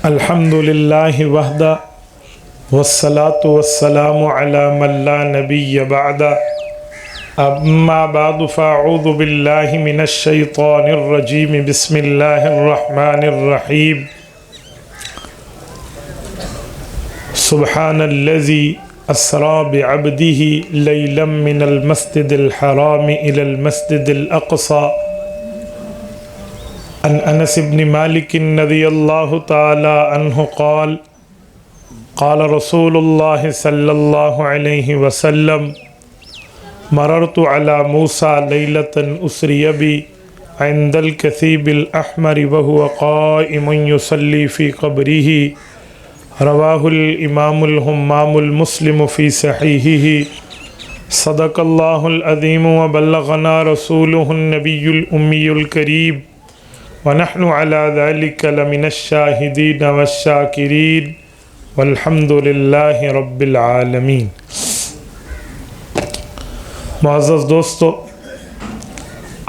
الحمدللہ وحدہ والصلاة والسلام علی من لا نبی بعدہ اما بعد فاعوذ باللہ من الشیطان الرجیم بسم اللہ الرحمن الرحیم سبحان الذی اسرا بعبدہ لیلا من المسجد الحرام الى المسجد الاقصى عن انس بن مالک رضی اللہ تعالی عنہ قال قال رسول اللہ صلی اللہ علیہ وسلم مررت على موسى ليلة أسري بي عند الكثيب الأحمر وهو قائم يصلي في قبره رواه الإمام الهمام المسلم في صحيحه صدق الله العظيم وبلغنا رسوله النبي الأمي الكريم ونحن على ذلك لمن الشاهدين والشاكرين والحمد لله رب العالمين۔ معزز دوستو،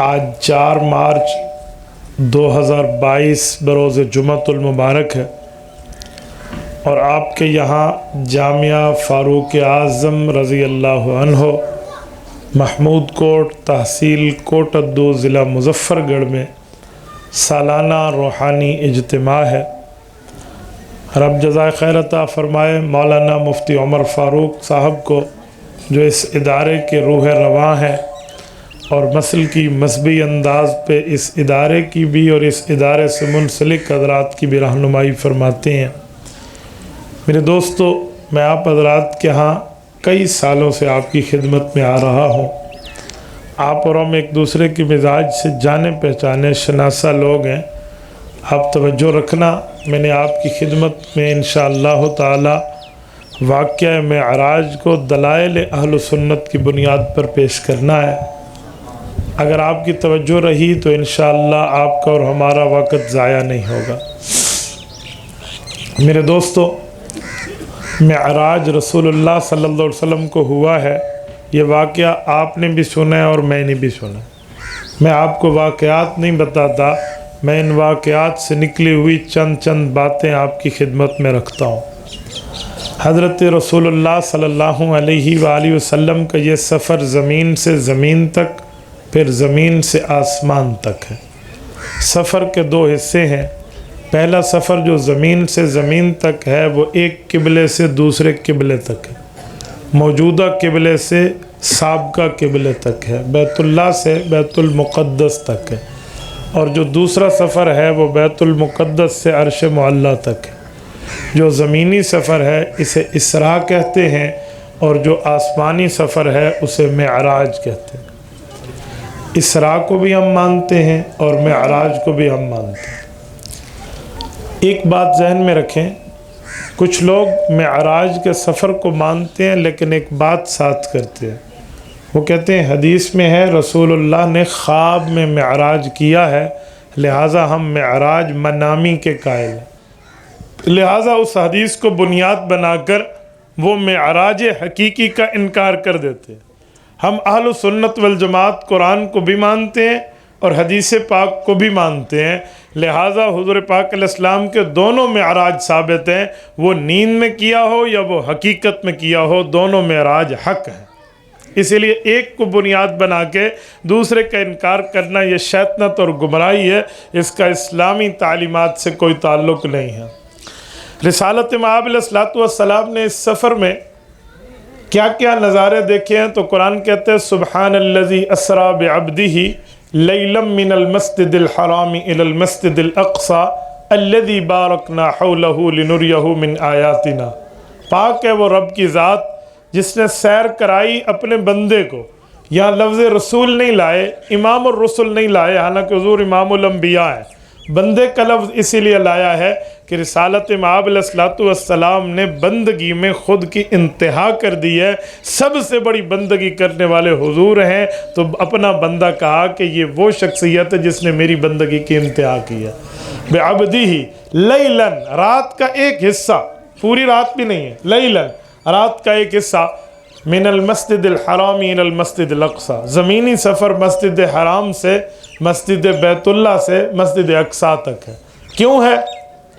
آج 4 مارچ 2022 بروز جمعۃ المبارک ہے اور آپ کے یہاں جامعہ فاروق اعظم رضی اللہ عنہ محمود کوٹ تحصیل کوٹادو ضلع مظفر گڑھ میں سالانہ روحانی اجتماع ہے۔ رب جزائے خیر عطا فرمائے مولانا مفتی عمر فاروق صاحب کو، جو اس ادارے کے روح رواں ہیں اور مسل کی مذہبی انداز پہ اس ادارے کی بھی اور اس ادارے سے منسلک حضرات کی بھی رہنمائی فرماتے ہیں۔ میرے دوستو، میں آپ حضرات کے ہاں کئی سالوں سے آپ کی خدمت میں آ رہا ہوں۔ آپ اور ہم ایک دوسرے کے مزاج سے جانے پہچانے شناسہ لوگ ہیں۔ آپ توجہ رکھنا، میں نے آپ کی خدمت میں انشاءاللہ تعالی واقعہ معراج کو دلائل اہل سنت کی بنیاد پر پیش کرنا ہے۔ اگر آپ کی توجہ رہی تو انشاءاللہ آپ کا اور ہمارا وقت ضائع نہیں ہوگا۔ میرے دوستو، معراج رسول اللہ صلی اللہ علیہ وسلم کو ہوا ہے، یہ واقعہ آپ نے بھی سنا ہے اور میں نے بھی سنا۔ میں آپ کو واقعات نہیں بتاتا، میں ان واقعات سے نکلی ہوئی چند باتیں آپ کی خدمت میں رکھتا ہوں۔ حضرت رسول اللہ صلی اللہ علیہ وآلہ وسلم کا یہ سفر زمین سے زمین تک، پھر زمین سے آسمان تک ہے۔ سفر کے 2 حصے ہیں۔ پہلا سفر جو زمین سے زمین تک ہے وہ ایک قبلے سے دوسرے قبلے تک ہے، موجودہ قبلے سے سابقہ قبلے تک ہے، بیت اللہ سے بیت المقدس تک ہے، اور جو دوسرا سفر ہے وہ بیت المقدس سے عرش معلیٰ تک ہے۔ جو زمینی سفر ہے اسے اسراء کہتے ہیں، اور جو آسمانی سفر ہے اسے معراج کہتے ہیں۔ اسراء کو بھی ہم مانتے ہیں اور معراج کو بھی ہم مانتے ہیں۔ ایک بات ذہن میں رکھیں، کچھ لوگ معراج کے سفر کو مانتے ہیں لیکن ایک بات ساتھ کرتے ہیں، وہ کہتے ہیں حدیث میں ہے رسول اللہ نے خواب میں معراج کیا ہے، لہٰذا ہم معراج منامی کے قائل ہیں۔ لہٰذا اس حدیث کو بنیاد بنا کر وہ معراج حقیقی کا انکار کر دیتے ہیں۔ ہم اہل سنت والجماعت قرآن کو بھی مانتے ہیں اور حدیث پاک کو بھی مانتے ہیں، لہٰذا حضور پاک علیہ السلام کے دونوں معراج ثابت ہیں، وہ نیند میں کیا ہو یا وہ حقیقت میں کیا ہو، دونوں معراج حق ہیں۔ اسی لیے ایک کو بنیاد بنا کے دوسرے کا انکار کرنا یہ شیطنت اور گمراہی ہے، اس کا اسلامی تعلیمات سے کوئی تعلق نہیں ہے۔ رسالت مآب علیہ الصلوۃ والسلام نے اس سفر میں کیا کیا نظارے دیکھے ہیں تو قرآن کہتے ہیں سبحان الذی اسریٰ بعبدہ لیلا من المسجد الحرام الى المسجد الاقصى الذی بارکنا حولہ لنریہ من آیاتنا۔ پاک ہے وہ رب کی ذات جس نے سیر کرائی اپنے بندے کو۔ یہاں لفظ رسول نہیں لائے، امام الرسل نہیں لائے، حالانکہ حضور امام الانبیاء ہے۔ بندے کا لفظ اسی لیے لایا ہے کہ رسالت مآب علیہ الصلوۃ والسلام نے بندگی میں خود کی انتہا کر دی ہے، سب سے بڑی بندگی کرنے والے حضور ہیں، تو اپنا بندہ کہا کہ یہ وہ شخصیت ہے جس نے میری بندگی کی انتہا کی ہے۔ بعبدہ لیلاً، رات کا ایک حصہ، پوری رات بھی نہیں ہے، لیلاً رات کا ایک حصہ، من المسجد الحرام الى المسجد الاقصی، زمینی سفر مسجد حرام سے مسجد بیت اللہ سے مسجد اقصی تک ہے۔ کیوں ہے؟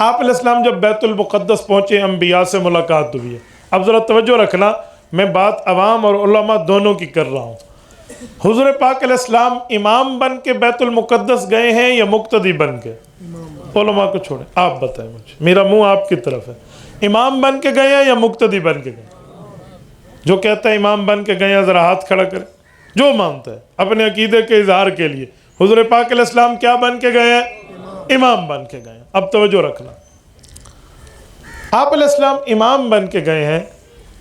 آپ علیہ السلام جب بیت المقدس پہنچے انبیاء سے ملاقات ہوئی ہے. اب ذرا توجہ رکھنا، میں بات عوام اور علماء دونوں کی کر رہا ہوں. حضور پاک علیہ السلام امام بن کے بیت المقدس گئے ہیں یا مقتدی بن کے؟ علماء کو چھوڑیں، آپ بتائیں مجھے، میرا منہ آپ کی طرف ہے. امام بن کے گئے ہیں یا مقتدی بن کے گئے؟ جو کہتا ہے امام بن کے گئے ہیں ذرا ہاتھ کھڑا کرے. جو مانتا ہے اپنے عقیدے کے اظہار کے لیے. حضور پاک علیہ السلام کیا بن کے گئے ہیں؟ امام بن کے گئے ہیں. اب توجہ رکھنا، آپ علیہ السلام امام بن کے گئے ہیں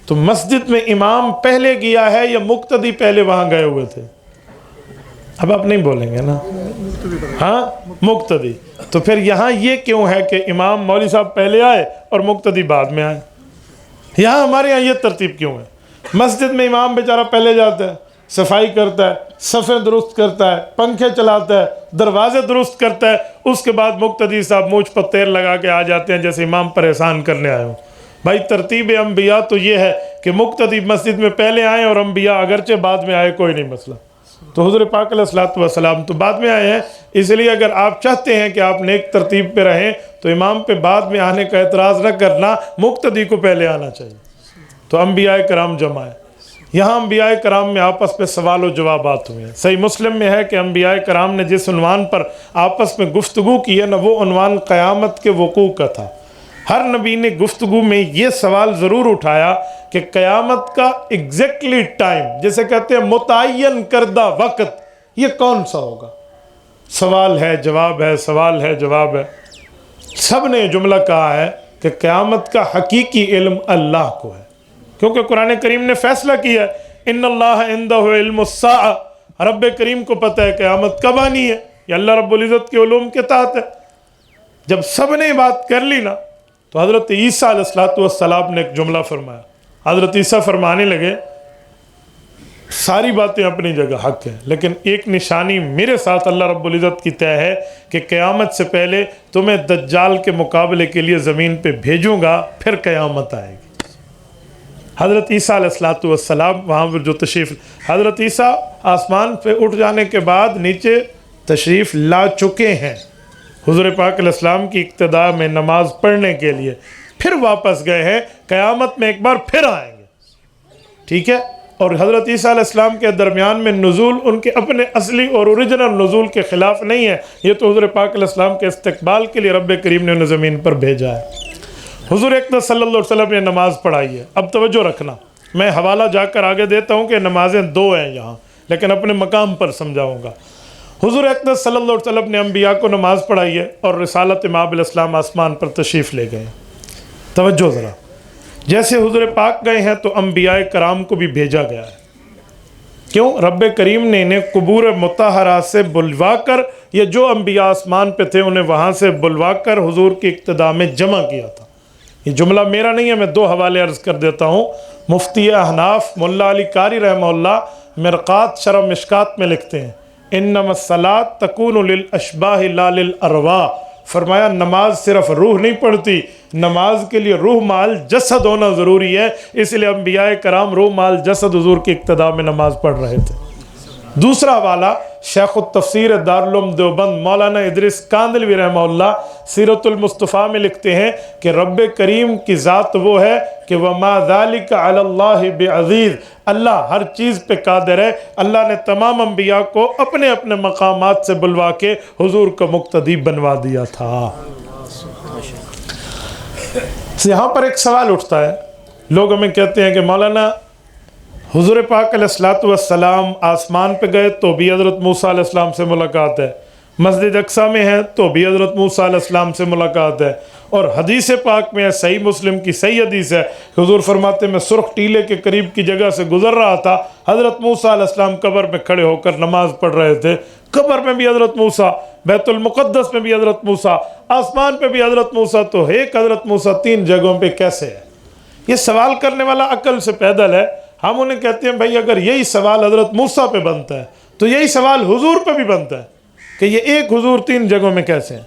تو مسجد میں امام پہلے گیا ہے یا مقتدی پہلے وہاں گئے ہوئے تھے؟ اب آپ نہیں بولیں گے نا؟ ہاں مقتدی. تو پھر یہاں یہ کیوں ہے کہ امام مولوی صاحب پہلے آئے اور مقتدی بعد میں آئے؟ یہاں ہمارے یہاں یہ ترتیب کیوں ہے؟ مسجد میں امام بیچارہ پہلے جاتا ہے، صفائی کرتا ہے، صفیں درست کرتا ہے، پنکھے چلاتا ہے، دروازے درست کرتا ہے، اس کے بعد مقتدی صاحب مونچھ پر تیل لگا کے آ جاتے ہیں جیسے امام پر احسان کرنے آئے ہوں. بھائی ترتیب انبیاء تو یہ ہے کہ مقتدی مسجد میں پہلے آئیں اور انبیاء اگرچہ بعد میں آئے، کوئی نہیں مسئلہ. تو حضور پاک علیہ السلام تو بعد میں آئے ہیں، اس لیے اگر آپ چاہتے ہیں کہ آپ نیک ترتیب پہ رہیں تو امام پہ بعد میں آنے کا اعتراض نہ کرنا، مقتدی کو پہلے آنا چاہیے. تو انبیاء کرام جمع ہے. یہاں انبیاء کرام میں آپس پہ سوال و جوابات ہوئے ہیں. صحیح مسلم میں ہے کہ انبیاء کرام نے جس عنوان پر آپس میں گفتگو کی ہے نا، وہ عنوان قیامت کے وقوع کا تھا. ہر نبی نے گفتگو میں یہ سوال ضرور اٹھایا کہ قیامت کا ایگزیکٹلی ٹائم، جسے کہتے ہیں متعین کردہ وقت، یہ کون سا ہوگا؟ سوال ہے جواب ہے، سوال ہے جواب ہے. سب نے جملہ کہا ہے کہ قیامت کا حقیقی علم اللہ کو ہے، کیونکہ قرآن کریم نے فیصلہ کیا ہے ان اللہ عنده علم الساعہ، رب کریم کو پتہ ہے قیامت کب آنی ہے. یہ اللہ رب العزت کے علوم کے تحت ہے. جب سب نے بات کر لی نا تو حضرت عیسیٰ علیہ السلام نے ایک جملہ فرمایا. حضرت عیسیٰ فرمانے لگے ساری باتیں اپنی جگہ حق ہیں، لیکن ایک نشانی میرے ساتھ اللہ رب العزت کی طے ہے کہ قیامت سے پہلے تمہیں دجال کے مقابلے کے لیے زمین پہ بھیجوں گا، پھر قیامت آئے گی. حضرت عیسیٰ علیہ السلام وہاں پر جو تشریف، حضرت عیسیٰ آسمان پہ اٹھ جانے کے بعد نیچے تشریف لا چکے ہیں حضور پاک علیہ السلام کی اقتداء میں نماز پڑھنے کے لیے، پھر واپس گئے ہیں، قیامت میں ایک بار پھر آئیں گے. ٹھیک ہے. اور حضرت عیسیٰ علیہ السلام کے درمیان میں نزول ان کے اپنے اصلی اور اوریجنل نزول کے خلاف نہیں ہے، یہ تو حضور پاک علیہ السلام کے استقبال کے لیے رب کریم نے انہیں زمین پر بھیجا ہے. حضور اقدس صلی اللہ علیہ وسلم نے نماز پڑھائی ہے. اب توجہ رکھنا، میں حوالہ جا کر آگے دیتا ہوں کہ نمازیں دو ہیں یہاں، لیکن اپنے مقام پر سمجھاؤں گا. حضور اقدس صلی اللہ علیہ وسلم نے انبیاء کو نماز پڑھائی ہے اور رسالت امام علیہ السلام آسمان پر تشریف لے گئے. توجہ ذرا، جیسے حضور پاک گئے ہیں تو انبیاء کرام کو بھی بھیجا گیا ہے. کیوں؟ رب کریم نے انہیں قبور مطہرہ سے بلوا کر، یہ جو انبیاء آسمان پہ تھے انہیں وہاں سے بلوا کر حضور کی اقتداء میں جمع کیا تھا. یہ جملہ میرا نہیں ہے، میں دو حوالے عرض کر دیتا ہوں. مفتی احناف ملا علی قاری رحمہ اللہ مرقات شرح مشکات میں لکھتے ہیں انما الصلاۃ تکون للاشباح لا للارواح. فرمایا نماز صرف روح نہیں پڑھتی، نماز کے لیے روح مال جسد ہونا ضروری ہے، اس لیے انبیاء کرام روح مال جسد حضور کی اقتداء میں نماز پڑھ رہے تھے. دوسرا حوالہ شیخ التفسیر دارالعلوم دیوبند مولانا ادریس کاندلوی رحمہ اللہ سیرت المصطفیٰ میں لکھتے ہیں کہ رب کریم کی ذات وہ ہے کہ وَمَا ذَلِكَ عَلَى اللَّهِ بِعَزِيزٍ، اللہ ہر چیز پہ قادر ہے. اللہ نے تمام انبیاء کو اپنے اپنے مقامات سے بلوا کے حضور کا مقتدی بنوا دیا تھا. یہاں پر ایک سوال اٹھتا ہے، لوگ ہمیں کہتے ہیں کہ مولانا حضور پاک علیہ السلام آسمان پہ گئے تو بھی حضرت موسیٰ علیہ السلام سے ملاقات ہے، مسجد اقصیٰ میں ہے تو بھی حضرت موسیٰ علیہ السلام سے ملاقات ہے، اور حدیث پاک میں ہے، صحیح مسلم کی صحیح حدیث ہے، حضور فرماتے میں سرخ ٹیلے کے قریب کی جگہ سے گزر رہا تھا، حضرت موسیٰ علیہ السلام قبر میں کھڑے ہو کر نماز پڑھ رہے تھے. قبر میں بھی حضرت موسیٰ، بیت المقدس میں بھی حضرت موسیٰ، آسمان پہ بھی حضرت موسیٰ، تو ایک حضرت موسیٰ تین جگہوں پہ کیسے ہے؟ یہ سوال کرنے والا عقل سے پیدل ہے. ہم انہیں کہتے ہیں بھائی اگر یہی سوال حضرت موسیٰ پہ بنتا ہے تو یہی سوال حضور پہ بھی بنتا ہے کہ یہ ایک حضور تین جگہوں میں کیسے ہیں؟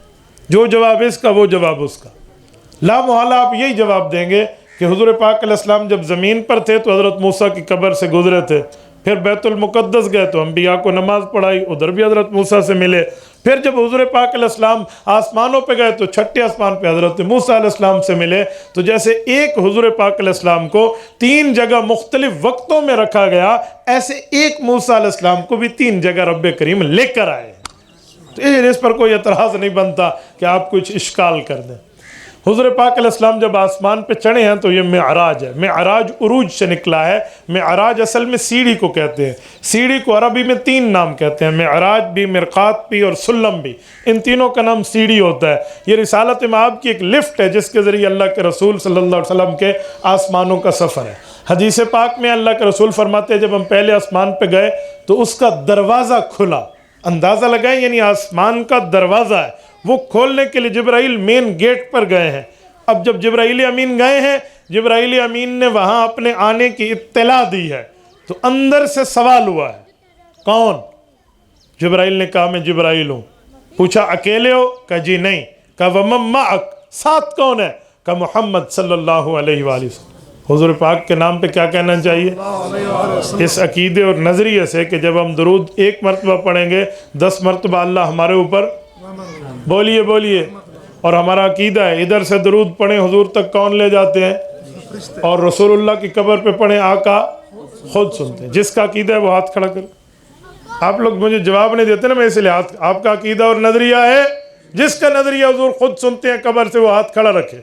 جو جواب اس کا وہ جواب اس کا. لا محالہ آپ یہی جواب دیں گے کہ حضور پاک علیہ السلام جب زمین پر تھے تو حضرت موسیٰ کی قبر سے گزرے تھے، پھر بیت المقدس گئے تو انبیاء کو نماز پڑھائی، ادھر بھی حضرت موسیٰ سے ملے۔ پھر جب حضور پاک علیہ السلام آسمانوں پہ گئے تو چھٹے آسمان پہ حضرت موسیٰ علیہ السلام سے ملے۔ تو جیسے ایک حضور پاک علیہ السلام کو 3 جگہ مختلف وقتوں میں رکھا گیا، ایسے ایک موسیٰ علیہ السلام کو بھی 3 جگہ رب کریم لے کر آئے۔ تو اس پر کوئی اعتراض نہیں بنتا کہ آپ کچھ اشکال کر دیں۔ حضور پاک علیہ السلام جب آسمان پہ چڑھے ہیں تو یہ معراج ہے۔ معراج عروج سے نکلا ہے۔ معراج اصل میں سیڑھی کو کہتے ہیں۔ سیڑھی کو عربی میں 3 نام کہتے ہیں، معراج بھی، مرقات بھی اور سلم بھی۔ ان تینوں کا نام سیڑھی ہوتا ہے۔ یہ رسالت مآب کی ایک لفٹ ہے جس کے ذریعے اللہ کے رسول صلی اللہ علیہ وسلم کے آسمانوں کا سفر ہے۔ حدیث پاک میں اللہ کے رسول فرماتے ہیں جب ہم پہلے آسمان پہ گئے تو اس کا دروازہ کھلا۔ اندازہ لگائیں، یعنی آسمان کا دروازہ ہے، وہ کھولنے کے لیے جبرائیل مین گیٹ پر گئے ہیں۔ اب جب جبرائیل امین گئے ہیں، جبرائیل امین نے وہاں اپنے آنے کی اطلاع دی ہے تو اندر سے سوال ہوا ہے، کون؟ جبرائیل نے کہا میں جبرائیل ہوں۔ پوچھا اکیلے ہو؟ کہا جی نہیں۔ کہا ومن معک، ساتھ کون ہے؟ کہا محمد صلی اللہ علیہ وآلہ وسلم۔ حضور پاک کے نام پہ کیا کہنا چاہیے؟ اس عقیدے اور نظریے سے کہ جب ہم درود 1 مرتبہ پڑھیں گے 10 مرتبہ اللہ ہمارے اوپر، بولیے بولیے، اور ہمارا عقیدہ ہے ادھر سے درود پڑھیں حضور تک کون لے جاتے ہیں؟ اور رسول اللہ کی قبر پہ پڑھیں آقا خود سنتے ہیں۔ جس کا عقیدہ ہے وہ ہاتھ کھڑا کرے۔ آپ لوگ مجھے جواب نہیں دیتے نا، میں اس لیے آپ کا عقیدہ اور نظریہ ہے جس کا نظریہ حضور خود سنتے ہیں قبر سے وہ ہاتھ کھڑا رکھے۔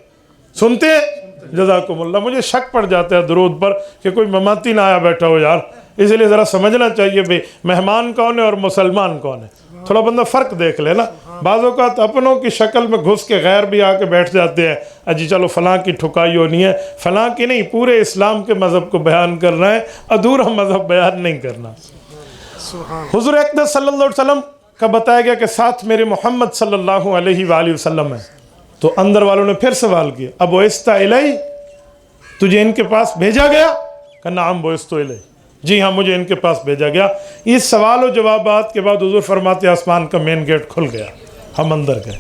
سنتے ہیں؟ جزاکم اللہ۔ مجھے شک پڑ جاتا ہے درود پر کہ کوئی مماتی نہ آیا بیٹھا ہو یار، اس لیے ذرا سمجھنا چاہیے بھئی مہمان کون ہے اور مسلمان کون ہے، تھوڑا بندہ فرق دیکھ لے نا۔ بعض اوقات اپنوں کی شکل میں گھس کے غیر بھی آ کے بیٹھ جاتے ہیں، اجی چلو فلاں کی ٹھکائی ہونی ہے، فلاں کی نہیں، پورے اسلام کے مذہب کو بیان کرنا ہے، ادھورا مذہب بیان نہیں کرنا۔ حضور اقدس صلی اللہ علیہ وسلم کا بتایا گیا کہ ساتھ میرے محمد صلی اللہ علیہ وآلہ وسلم ہے۔ تو اندر والوں نے پھر سوال کیا اب بعثت الی، تجھے ان کے پاس بھیجا گیا؟ کہ نعم بعثت الی، جی ہاں مجھے ان کے پاس بھیجا گیا۔ اس سوال و جوابات کے بعد حضور فرماتے آسمان کا مین گیٹ کھل گیا، ہم اندر گئے۔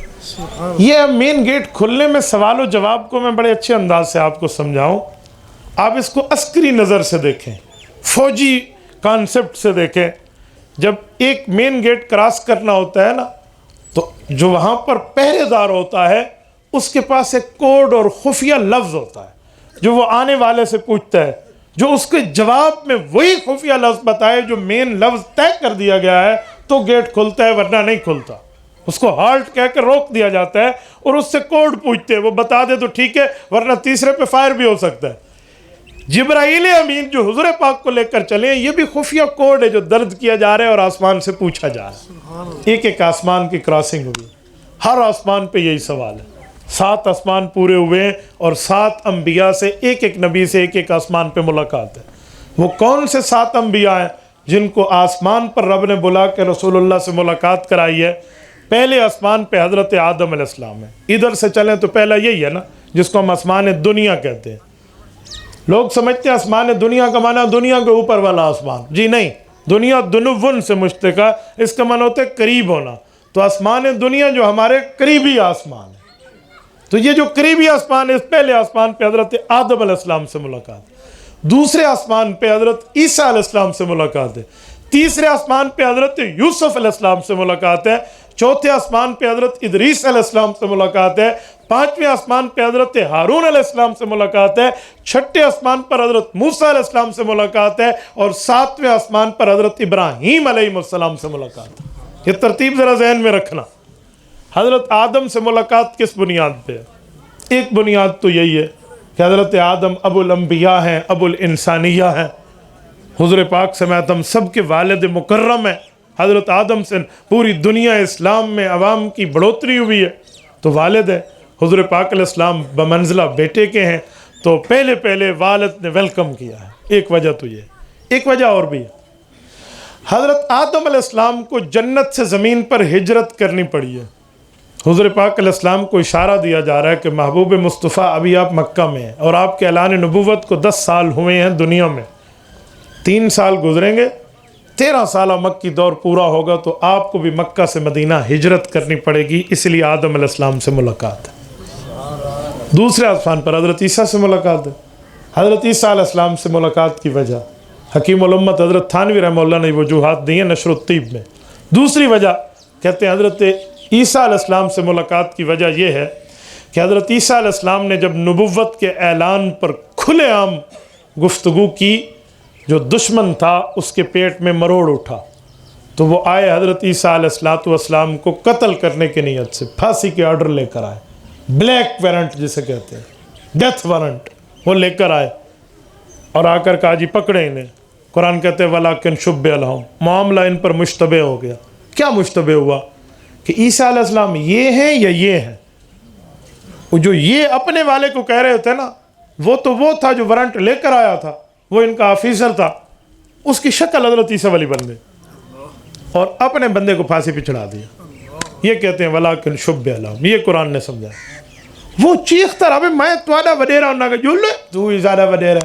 یہ مین گیٹ کھلنے میں سوال و جواب کو میں بڑے اچھے انداز سے آپ کو سمجھاؤں۔ آپ اس کو عسکری نظر سے دیکھیں، فوجی کانسیپٹ سے دیکھیں۔ جب ایک مین گیٹ کراس کرنا ہوتا ہے نا تو جو وہاں پر پہرے دار ہوتا ہے اس کے پاس ایک کوڈ اور خفیہ لفظ ہوتا ہے جو وہ آنے والے سے پوچھتا ہے، جو اس کے جواب میں وہی خفیہ لفظ بتائے جو مین لفظ طے کر دیا گیا ہے تو گیٹ کھلتا ہے، ورنہ نہیں کھلتا۔ اس کو ہالٹ کہہ کر روک دیا جاتا ہے اور اس سے کوڈ پوچھتے ہیں، وہ بتا دے تو ٹھیک ہے ورنہ تیسرے پہ فائر بھی ہو سکتا ہے۔ جبرائیل امین جو حضور پاک کو لے کر چلے ہیں، یہ بھی خفیہ کوڈ ہے جو درج کیا جا رہا ہے اور آسمان سے پوچھا جا رہا ہے۔ ایک ایک آسمان کی کراسنگ ہوئی، ہر آسمان پہ یہی سوال ہے۔ 7 آسمان پورے ہوئے ہیں اور 7 انبیاء سے ایک ایک نبی سے ایک ایک آسمان پہ ملاقات ہے۔ وہ کون سے 7 انبیاء ہیں جن کو آسمان پر رب نے بلا کے رسول اللہ سے ملاقات کرائی ہے؟ پہلے آسمان پہ حضرت آدم علیہ السلام ہے۔ ادھر سے چلیں تو پہلا یہی ہے نا جس کو ہم آسمان دنیا کہتے ہیں۔ لوگ سمجھتے ہیں آسمان دنیا کا معنی دنیا کے اوپر والا آسمان، جی نہیں، دنیا دنون سے مشتق ہے، اس کا معنی ہوتا ہے قریب ہونا۔ تو آسمان دنیا جو ہمارے قریبی آسمان ہے، تو یہ جو قریبی آسمان ہے اس پہلے آسمان پہ حضرت آدم علیہ السلام سے ملاقات، دوسرے آسمان پہ حضرت عیسیٰ علیہ السلام سے ملاقات ہے، تیسرے آسمان پہ حضرت یوسف علیہ السلام سے ملاقات ہے، چوتھے آسمان پہ حضرت ادریس علیہ السلام سے ملاقات ہے، 5ویں آسمان پہ حضرت ہارون علیہ السلام سے ملاقات ہے، 6ٹھے آسمان پر حضرت موسیٰ علیہ السلام سے ملاقات ہے، اور 7ویں آسمان پر حضرت ابراہیم علیہ السلام سے ملاقات ہے۔ یہ ترتیب ذرا ذہن میں رکھنا۔ حضرت آدم سے ملاقات کس بنیاد پہ ہے؟ ایک بنیاد تو یہی ہے کہ حضرت آدم ابو الانبیاء ہیں، ابو الانسانیہ ہیں، حضور پاک سمیت ہم سب کے والد مکرم ہیں۔ حضرت آدم سے پوری دنیا اسلام میں عوام کی بڑھوتری ہوئی ہے، تو والد ہے۔ حضور پاک علیہ السلام بمنزلہ بیٹے کے ہیں، تو پہلے والد نے ویلکم کیا ہے۔ ایک وجہ تو یہ، ایک وجہ اور بھی ہے۔ حضرت آدم علیہ السلام کو جنت سے زمین پر ہجرت کرنی پڑی ہے۔ حضور پاک علیہ السلام کو اشارہ دیا جا رہا ہے کہ محبوب مصطفیٰ ابھی آپ مکہ میں ہیں اور آپ کے اعلان نبوت کو 10 سال ہوئے ہیں دنیا میں، 3 سال گزریں گے، 13 سالہ مکی دور پورا ہوگا تو آپ کو بھی مکہ سے مدینہ ہجرت کرنی پڑے گی، اس لیے آدم علیہ السلام سے ملاقات ہے۔ دوسرے آسمان پر حضرت عیسیٰ سے ملاقات ہے۔ حضرت عیسیٰ علیہ السلام سے ملاقات کی وجہ، حکیم الامت حضرت تھانوی رحمہ اللہ نے وجوہات دی ہیں نشر الطیب میں۔ دوسری وجہ کہتے ہیں حضرت عیسیٰ علیہ السلام سے ملاقات کی وجہ یہ ہے کہ حضرت عیسیٰ علیہ السلام نے جب نبوت کے اعلان پر کھلے عام گفتگو کی، جو دشمن تھا اس کے پیٹ میں مروڑ اٹھا، تو وہ آئے حضرت عیسیٰ علیہ السلام کو قتل کرنے کی نیت سے، پھانسی کے آرڈر لے کر آئے، بلیک وارنٹ جسے کہتے ہیں، ڈیتھ وارنٹ وہ لے کر آئے، اور آ کر کہا جی پکڑے انہیں۔ قرآن کہتے ہیں وَلَٰكِن شُبِّهَ لَهُمْ، معاملہ ان پر مشتبہ ہو گیا۔ کیا مشتبہ ہوا؟ کہ عیسیٰ علیہ السلام یہ ہیں یا یہ ہیں؟ وہ جو یہ اپنے والے کو کہہ رہے تھے نا، وہ تو وہ تھا جو وارنٹ لے کر آیا تھا، وہ ان کا آفیسر تھا، اس کی شکل حضرت عیسیٰ والی بن گئی اور اپنے بندے کو پھانسی پہ چڑھا دیا۔ یہ کہتے ہیں وَلَٰكِن شُبِّهَ لَهُمْ، یہ قرآن نے سمجھایا۔ وہ چیختا رہا میں تمہارا وڈیرا ہوں، کہ جو لے تو ہی زیادہ وڈیرا،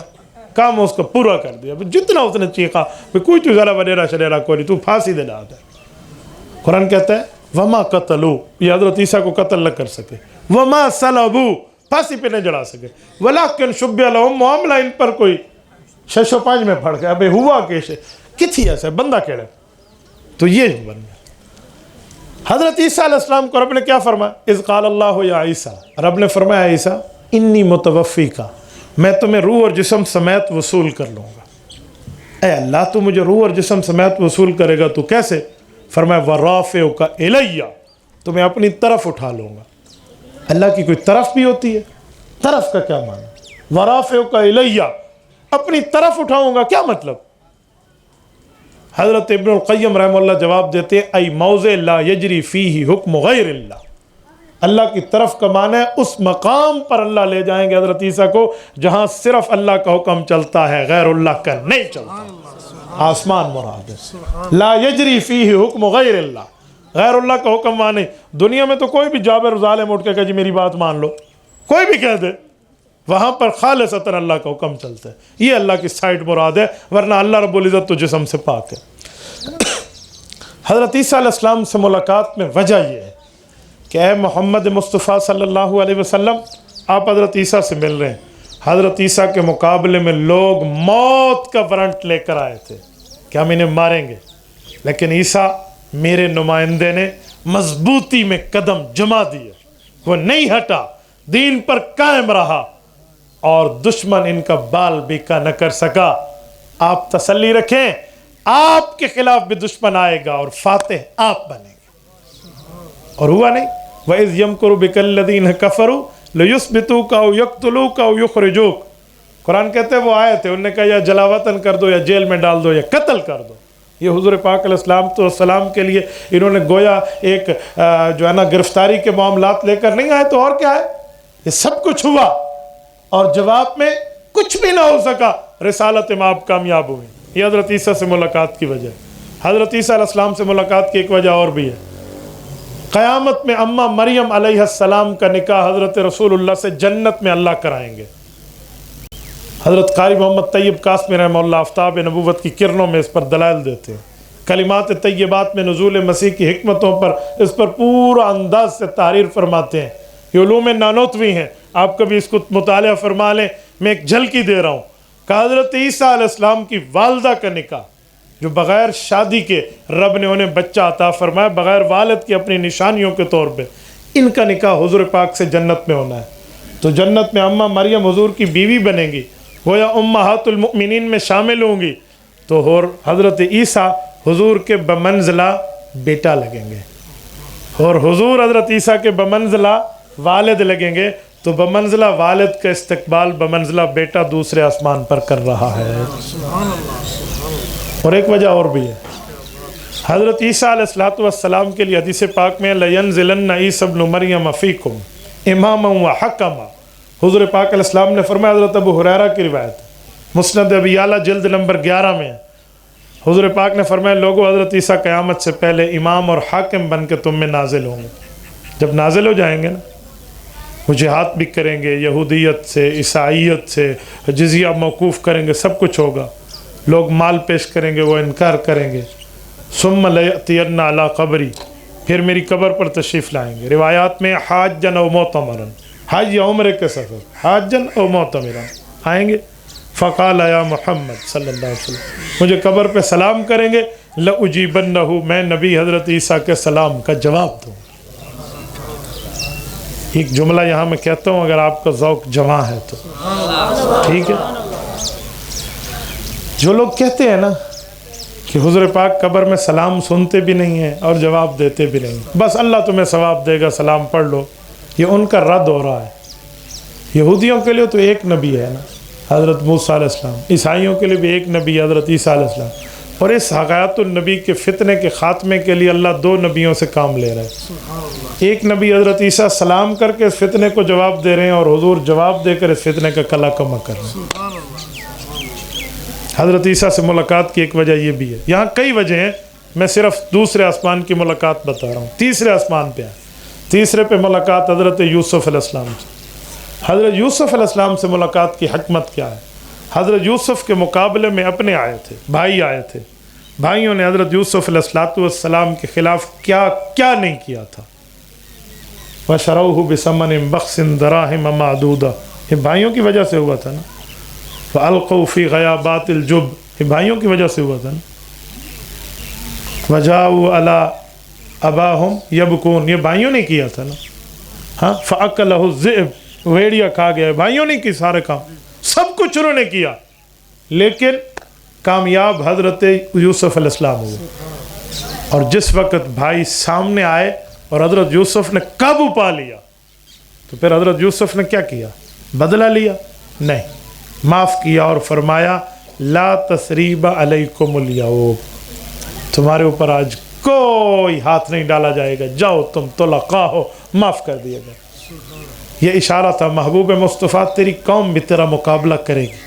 کام اس کو پورا کر دیا، جتنا اس نے چیخا کوئی تو زیادہ وڈیرا شڈیرا کوئی نہیں، تو پھانسی دے ڈالتا ہے۔ قرآن کہتا ہے وما قتلوا، یہ حضرت عیسیٰ کو قتل نہ کر سکے، وما صلبوا، پھانسی پہ نہیں جڑا سکے، ولیکن شبہ لہم، معاملہ ان پر کوئی 605 میں پڑھ گیا، ابھی ہوا کیسے کتھی ایسے بندہ کہڑے، تو یہ بن گیا۔ حضرت عیسیٰ علیہ السلام کو رب نے کیا فرمایا؟ اذ قال اللہ یا عیسیٰ، رب نے فرمایا عیسیٰ انی متوفیکا، میں تمہیں روح اور جسم سمیت وصول کر لوں گا۔ اے اللہ تو مجھے روح اور جسم سمیت وصول کرے گا تو کیسے؟ فرمایا وَرَافِعُكَ إِلَيَّ، تمہیں اپنی طرف اٹھا لوں گا۔ اللہ کی کوئی طرف بھی ہوتی ہے؟ طرف کا کیا معنی؟ وَرَافِعُكَ إِلَيَّ، اپنی طرف اٹھاؤں گا، کیا مطلب؟ حضرت ابن القیم رحمہ اللہ جواب دیتے ہیں ای موضع لا یجری فیہ حکم غیر اللہ، اللہ کی طرف کا معنی ہے اس مقام پر اللہ لے جائیں گے حضرت عیسیٰ کو جہاں صرف اللہ کا حکم چلتا ہے، غیر اللہ کا نہیں چلتا۔ آسمان مراد ہے، لا یجری فیہ حکم غیر اللہ، غیر اللہ کا حکم مانے۔ دنیا میں تو کوئی بھی جابر ظالم اٹھ کے کہے جی میری بات مان لو، کوئی بھی کہہ دے، وہاں پر خالصتاً اللہ کا حکم چلتا ہے، یہ اللہ کی سائٹ مراد ہے، ورنہ اللہ رب العزت تو جسم سے پاک ہے۔ حضرت عیسیٰ علیہ السلام سے ملاقات میں وجہ یہ ہے کہ اے محمد مصطفیٰ صلی اللہ علیہ وسلم، آپ حضرت عیسیٰ سے مل رہے ہیں۔ حضرت عیسیٰ کے مقابلے میں لوگ موت کا وارنٹ لے کر آئے تھے کہ ہم انہیں ماریں گے، لیکن عیسیٰ میرے نمائندے نے مضبوطی میں قدم جما دیے، وہ نہیں ہٹا، دین پر قائم رہا، اور دشمن ان کا بال بیکا نہ کر سکا۔ آپ تسلی رکھیں، آپ کے خلاف بھی دشمن آئے گا اور فاتح آپ بنیں گے، اور ہوا نہیں۔ وَإِذْ يَمْكُرُ بِكَ الَّذِينَ كَفَرُوا لَيُثْبِتُوكَ أَوْ يَقْتُلُوكَ أَوْ يُخْرِجُوكَ، قرآن کہتے ہیں وہ آئے تھے، انہوں نے کہا یا جلاوطن کر دو، یا جیل میں ڈال دو، یا قتل کر دو۔ یہ حضور پاک علیہ السلام کے لیے انہوں نے گویا ایک جو ہے نا گرفتاری کے معاملات لے کر نہیں آئے، تو اور کیا ہے، یہ سب کچھ ہوا اور جواب میں کچھ بھی نہ ہو سکا، رسالت میں آپ کامیاب ہوئے۔ یہ حضرت عیسیٰ سے ملاقات کی وجہ ہے۔ حضرت عیسیٰ علیہ السلام سے ملاقات کی ایک وجہ اور بھی ہے، قیامت میں اماں مریم علیہ السلام کا نکاح حضرت رسول اللہ سے جنت میں اللہ کرائیں گے۔ حضرت قاری محمد طیب قاسمی رحمہ اللہ آفتاب نبوت کی کرنوں میں اس پر دلائل دیتے ہیں، کلمات طیبات میں نزول مسیح کی حکمتوں پر اس پر پورا انداز سے تحریر فرماتے ہیں۔ یہ علوم نانوتوی ہیں، آپ کبھی اس کو مطالعہ فرما لیں، میں ایک جھلکی دے رہا ہوں کہ حضرت عیسیٰ علیہ السلام کی والدہ کا نکاح جو بغیر شادی کے رب نے انہیں بچہ عطا فرمایا، بغیر والد کی اپنی نشانیوں کے طور پہ، ان کا نکاح حضور پاک سے جنت میں ہونا ہے۔ تو جنت میں اماں مریم حضور کی بیوی بنیں گی، گویا امہات المؤمنین میں شامل ہوں گی، تو حضرت عیسیٰ حضور کے بمنزلہ بیٹا لگیں گے، اور حضور حضرت عیسیٰ کے بمنزلہ والد لگیں گے، تو بمنزلہ والد کا استقبال بمنزلہ بیٹا دوسرے آسمان پر کر رہا ہے۔ اور ایک وجہ اور بھی ہے، حضرت عیسیٰ علیہ السلام کے لیے حدیث پاک میں لَيَنزِلَنَّ عِيسَى ابْنُ مَرْيَمَ فِيكُمْ إِمَامًا وَحَكَمًا، حضور پاک علیہ السلام نے فرمایا، حضرت ابو ہریرہ کی روایت مسند ابی اعلیٰ جلد نمبر 11 میں، حضور پاک نے فرمایا لوگوں حضرت عیسیٰ قیامت سے پہلے امام اور حاکم بن کے تم میں نازل ہوں گے۔ جب نازل ہو جائیں گے نا، وہ جہاد بھی کریں گے، یہودیت سے عیسائیت سے جزیہ موقوف کریں گے، سب کچھ ہوگا، لوگ مال پیش کریں گے، وہ انکار کریں گے۔ ثم لَيَأْتِيَنَّ عَلَىٰ قَبْرِي، پھر میری قبر پر تشریف لائیں گے۔ روایات میں حاجًا او معتمرًا، حج یا عمرے کے سفر، حاجًا او معتمرًا آئیں گے۔ فقال یا محمد صلی اللہ علیہ وسلم، مجھے قبر پہ سلام کریں گے، لأجیبنہ، میں نبی حضرت عیسیٰ کے سلام کا جواب دوں۔ ایک جملہ یہاں میں کہتا ہوں، اگر آپ کا ذوق جواں ہے تو ٹھیک ہے۔ جو لوگ کہتے ہیں نا کہ حضور پاک قبر میں سلام سنتے بھی نہیں ہیں اور جواب دیتے بھی نہیں، بس اللہ تمہیں ثواب دے گا، سلام پڑھ لو، یہ ان کا رد ہو رہا ہے۔ یہودیوں کے لیے تو ایک نبی ہے نا، حضرت موسیٰ علیہ السلام، عیسائیوں کے لیے بھی ایک نبی حضرت عیسیٰ علیہ السلام، اور اس حقیقت النبی کے فتنے کے خاتمے کے لیے اللہ دو نبیوں سے کام لے رہے ہیں۔ ایک نبی حضرت عیسیٰ سلام کر کے اس فتنے کو جواب دے رہے ہیں، اور حضور جواب دے کر اس فتنے کا کلا کما کر رہے ہیں۔ حضرت عیسیٰ سے ملاقات کی ایک وجہ یہ بھی ہے، یہاں کئی وجہ ہیں، میں صرف دوسرے آسمان کی ملاقات بتا رہا ہوں۔ تیسرے آسمان پہ ہے، تیسرے پہ ملاقات حضرت یوسف علیہ السلام سے۔ حضرت یوسف علیہ السلام سے ملاقات کی حکمت کیا ہے؟ حضرت یوسف کے مقابلے میں اپنے آئے تھے، بھائی آئے تھے، بھائیوں نے حضرت یوسف علیہ السلام کے خلاف کیا کیا نہیں کیا تھا۔ وَشَرَوْهُ بِثَمَنٍ بَخْسٍ دَرَاهِمَ مَعْدُودَةٍ، یہ بھائیوں کی وجہ سے ہوا تھا نا۔ وَأَلْقَوْا فِي غَيَابَاتِ الْجُبِّ، یہ بھائیوں کی وجہ سے ہوا تھا نا۔ وَجَاءُوا عَلَىٰ أَبَاهُمْ يَبْكُونَ، یہ بھائیوں نے کیا تھا نا۔ ہاں، فَأَكَلَهُ الذِّئْبُ، ویڑیا کھا گیا، بھائیوں نے کی سارے کام، سب کچھ انہوں نے کیا، لیکن کامیاب حضرت یوسف علیہ السلام ہوئے۔ اور جس وقت بھائی سامنے آئے اور حضرت یوسف نے قابو پا لیا، تو پھر حضرت یوسف نے کیا کیا؟ بدلہ لیا؟ نہیں، معاف کیا اور فرمایا لا تثریب علیکم الیوم، تمہارے اوپر آج کوئی ہاتھ نہیں ڈالا جائے گا، جاؤ تم طلقاء ہو، معاف کر دیا گیا۔ یہ اشارہ تھا محبوب مصطفیٰ تیری قوم بھی تیرا مقابلہ کرے گی،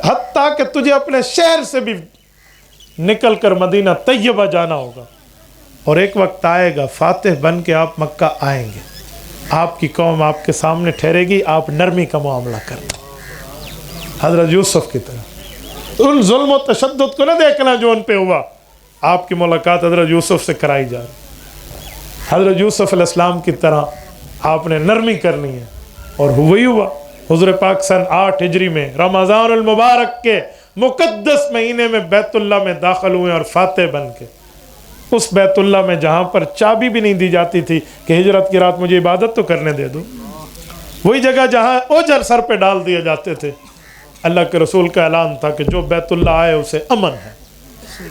حتیٰ کہ تجھے اپنے شہر سے بھی نکل کر مدینہ طیبہ جانا ہوگا، اور ایک وقت آئے گا فاتح بن کے آپ مکہ آئیں گے، آپ کی قوم آپ کے سامنے ٹھہرے گی، آپ نرمی کا معاملہ کرنا، حضرت یوسف کی طرح۔ ان ظلم و تشدد کو نہ دیکھنا جو ان پہ ہوا، آپ کی ملاقات حضرت یوسف سے کرائی جا رہی، حضرت یوسف علیہ السلام کی طرح آپ نے نرمی کرنی ہے، اور وہی ہوا۔ حضور پاک سن 8 ہجری میں رمضان المبارک کے مقدس مہینے میں بیت اللہ میں داخل ہوئے، اور فاتح بن کے اس بیت اللہ میں جہاں پر چابی بھی نہیں دی جاتی تھی کہ ہجرت کی رات مجھے عبادت تو کرنے دے دو، وہی جگہ جہاں اوجر سر پہ ڈال دیے جاتے تھے، اللہ کے رسول کا اعلان تھا کہ جو بیت اللہ آئے اسے امن ہے،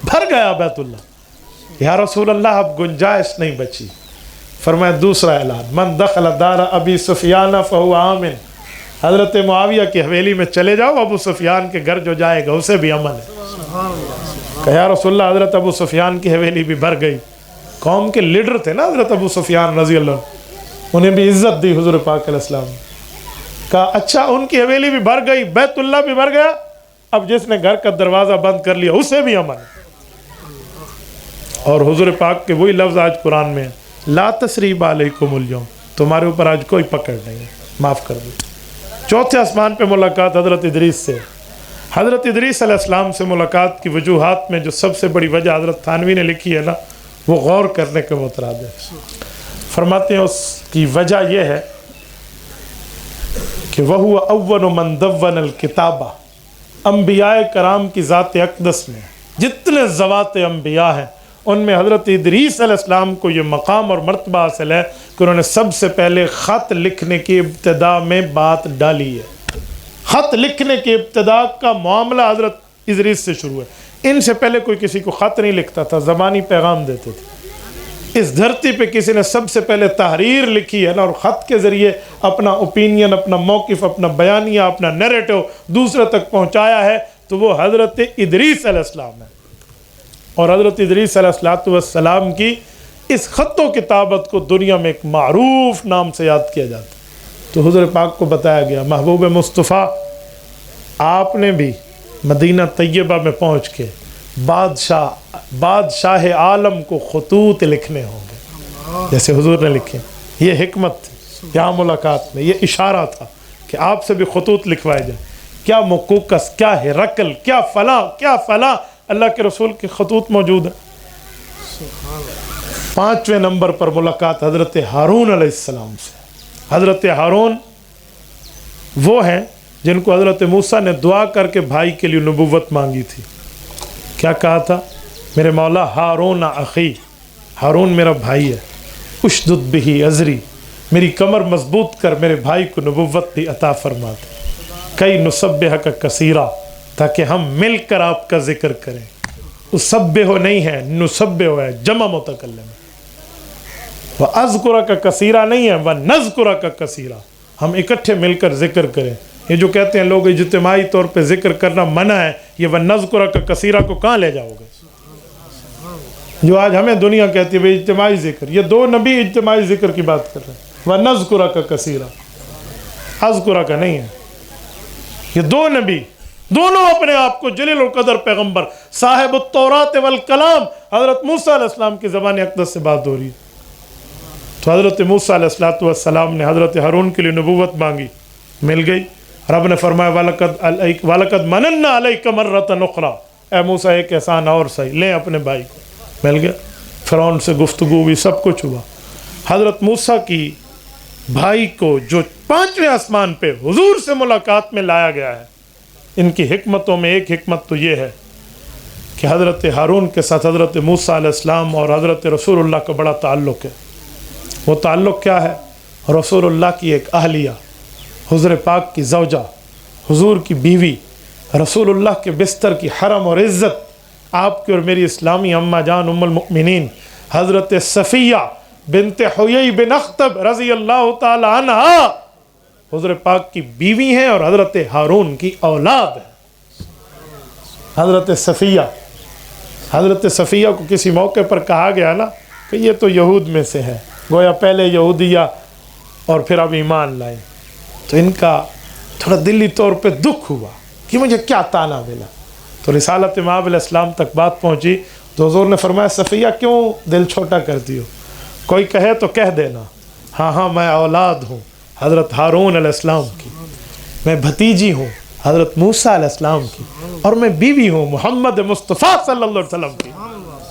بھر گیا بیت اللہ۔ یا رسول اللہ اب گنجائش نہیں بچی، فرمایا دوسرا اعلان، من دخل دار ابی سفیان فہو آمن، حضرت معاویہ کی حویلی میں چلے جاؤ، ابو سفیان کے گھر جو جائے گا اسے بھی امن ہے۔ کہ یا رسول اللہ حضرت ابو سفیان کی حویلی بھی بھر گئی، قوم کے لیڈر تھے نا حضرت ابو سفیان رضی اللہ عنہ، انہیں بھی عزت دی حضور پاک علیہ السلام، کہا اچھا ان کی حویلی بھی بھر گئی، بیت اللہ بھی بھر گیا، اب جس نے گھر کا دروازہ بند کر لیا اسے بھی امن ہے۔ اور حضور پاک کے وہی لفظ آج قرآن میں لا تثریب علیکم الیوم، تمہارے اوپر آج کوئی پکڑ نہیں ہے، معاف کر دو۔ چوتھے آسمان پہ ملاقات حضرت ادریس سے۔ حضرت ادریس علیہ السلام سے ملاقات کی وجوہات میں جو سب سے بڑی وجہ حضرت تھانوی نے لکھی ہے نا، وہ غور کرنے کے مترادف ہے۔ فرماتے ہیں اس کی وجہ یہ ہے کہ وَهُوَ أَوَّلُ مَنْ دَوَّنَ الْكِتَابَ، انبیاء کرام کی ذات اقدس میں جتنے ذوات انبیاء ہیں ان میں حضرت ادریس علیہ السلام کو یہ مقام اور مرتبہ حاصل ہے کہ انہوں نے سب سے پہلے خط لکھنے کی ابتدا میں بات ڈالی ہے۔ خط لکھنے کی ابتدا کا معاملہ حضرت ادریس سے شروع ہے، ان سے پہلے کوئی کسی کو خط نہیں لکھتا تھا، زبانی پیغام دیتے تھے۔ اس دھرتی پہ کسی نے سب سے پہلے تحریر لکھی ہے نا، اور خط کے ذریعے اپنا اوپینین، اپنا موقف، اپنا بیانیہ، اپنا نیریٹو دوسرے تک پہنچایا ہے، تو وہ حضرت ادریس علیہ السلام ہے۔ اور حضرت ادریس علیہ السلام کی اس خط و کتابت کو دنیا میں ایک معروف نام سے یاد کیا جاتا ہے۔ تو حضور پاک کو بتایا گیا محبوب مصطفیٰ آپ نے بھی مدینہ طیبہ میں پہنچ کے بادشاہ عالم کو خطوط لکھنے ہوں گے جیسے حضور نے لکھے۔ یہ حکمت تھی یہاں ملاقات میں، یہ اشارہ تھا کہ آپ سے بھی خطوط لکھوائے جائیں۔ کیا مقوقس، کیا ہرقل، کیا فلاں، کیا فلاں، اللہ کے رسول کے خطوط موجود ہیں۔ 5ویں نمبر پر ملاقات حضرت ہارون علیہ السلام سے۔ حضرت ہارون وہ ہیں جن کو حضرت موسیٰ نے دعا کر کے بھائی کے لیے نبوت مانگی تھی. کیا کہا تھا؟ میرے مولا ہارون اخی، ہارون میرا بھائی ہے، اشدد بہ ازری، میری کمر مضبوط کر، میرے بھائی کو نبوت بھی عطا فرما دے. کئی نسبحک کثیرا، تاکہ ہم مل کر آپ کا ذکر کریں. اسبح نہیں ہے، نسبح ہے، جمع متکلم ہے. وَأَذْكُرَكَ کثیرا نہیں ہے، وَنَذْكُرَكَ کثیرا، ہم اکٹھے مل کر ذکر کریں. یہ جو کہتے ہیں لوگ اجتماعی طور پہ ذکر کرنا منع ہے، یہ وَنَذْكُرَكَ کثیرا کو کہاں لے جاؤ گے؟ جو آج ہمیں دنیا کہتی ہے بھئی اجتماعی ذکر، یہ دو نبی اجتماعی ذکر کی بات کر رہے ہیں. وَنَذْكُرَكَ کثیرا، اذکرک نہیں ہے. یہ دو نبی دونوں اپنے آپ کو جلیل القدر پیغمبر، صاحب التورات والکلام، حضرت موسیٰ علیہ السلام کی زبان اقدس سے بات ہو رہی ہے. تو حضرت موسیٰ علیہ السلام نے حضرت ہارون کے لیے نبوت مانگی، مل گئی. رب نے فرمایا وَلَقَدْ مَنَنَّا عَلَيْكَ مَرَّةً أُخْرَىٰ، اے موسیٰ ایک احسان اور صحیح، لیں اپنے بھائی کو. مل گیا. فرعون سے گفتگو ہوئی، سب کچھ ہوا. حضرت موسیٰ کی بھائی کو جو 5ویں آسمان پہ حضور سے ملاقات میں لایا گیا ہے، ان کی حکمتوں میں ایک حکمت تو یہ ہے کہ حضرت ہارون کے ساتھ حضرت موسیٰ علیہ السلام اور حضرت رسول اللہ کا بڑا تعلق ہے. وہ تعلق کیا ہے؟ رسول اللہ کی ایک اہلیہ، حضور پاک کی زوجہ، حضور کی بیوی، رسول اللہ کے بستر کی حرم اور عزت، آپ کی اور میری اسلامی اماں جان ام المؤمنین حضرت صفیہ بنت حیی بن اخطب رضی اللہ تعالی عنہ حضور پاک کی بیوی ہیں اور حضرت ہارون کی اولاد ہے. حضرت صفیہ کو کسی موقع پر کہا گیا نا کہ یہ تو یہود میں سے ہے، گویا پہلے یہودیہ اور پھر اب ایمان لائے. تو ان کا تھوڑا دلی طور پہ دکھ ہوا کہ مجھے کیا تانا ملا. تو رسالت مآب علیہ السلام تک بات پہنچی تو حضور نے فرمایا صفیہ کیوں دل چھوٹا کرتی ہو؟ کوئی کہے تو کہہ دینا، ہاں میں اولاد ہوں حضرت ہارون علیہ السلام کی، میں بھتیجی ہوں حضرت موسیٰ علیہ السلام کی، اور میں بیوی ہوں محمد مصطفیٰ صلی اللہ علیہ وسلم کی.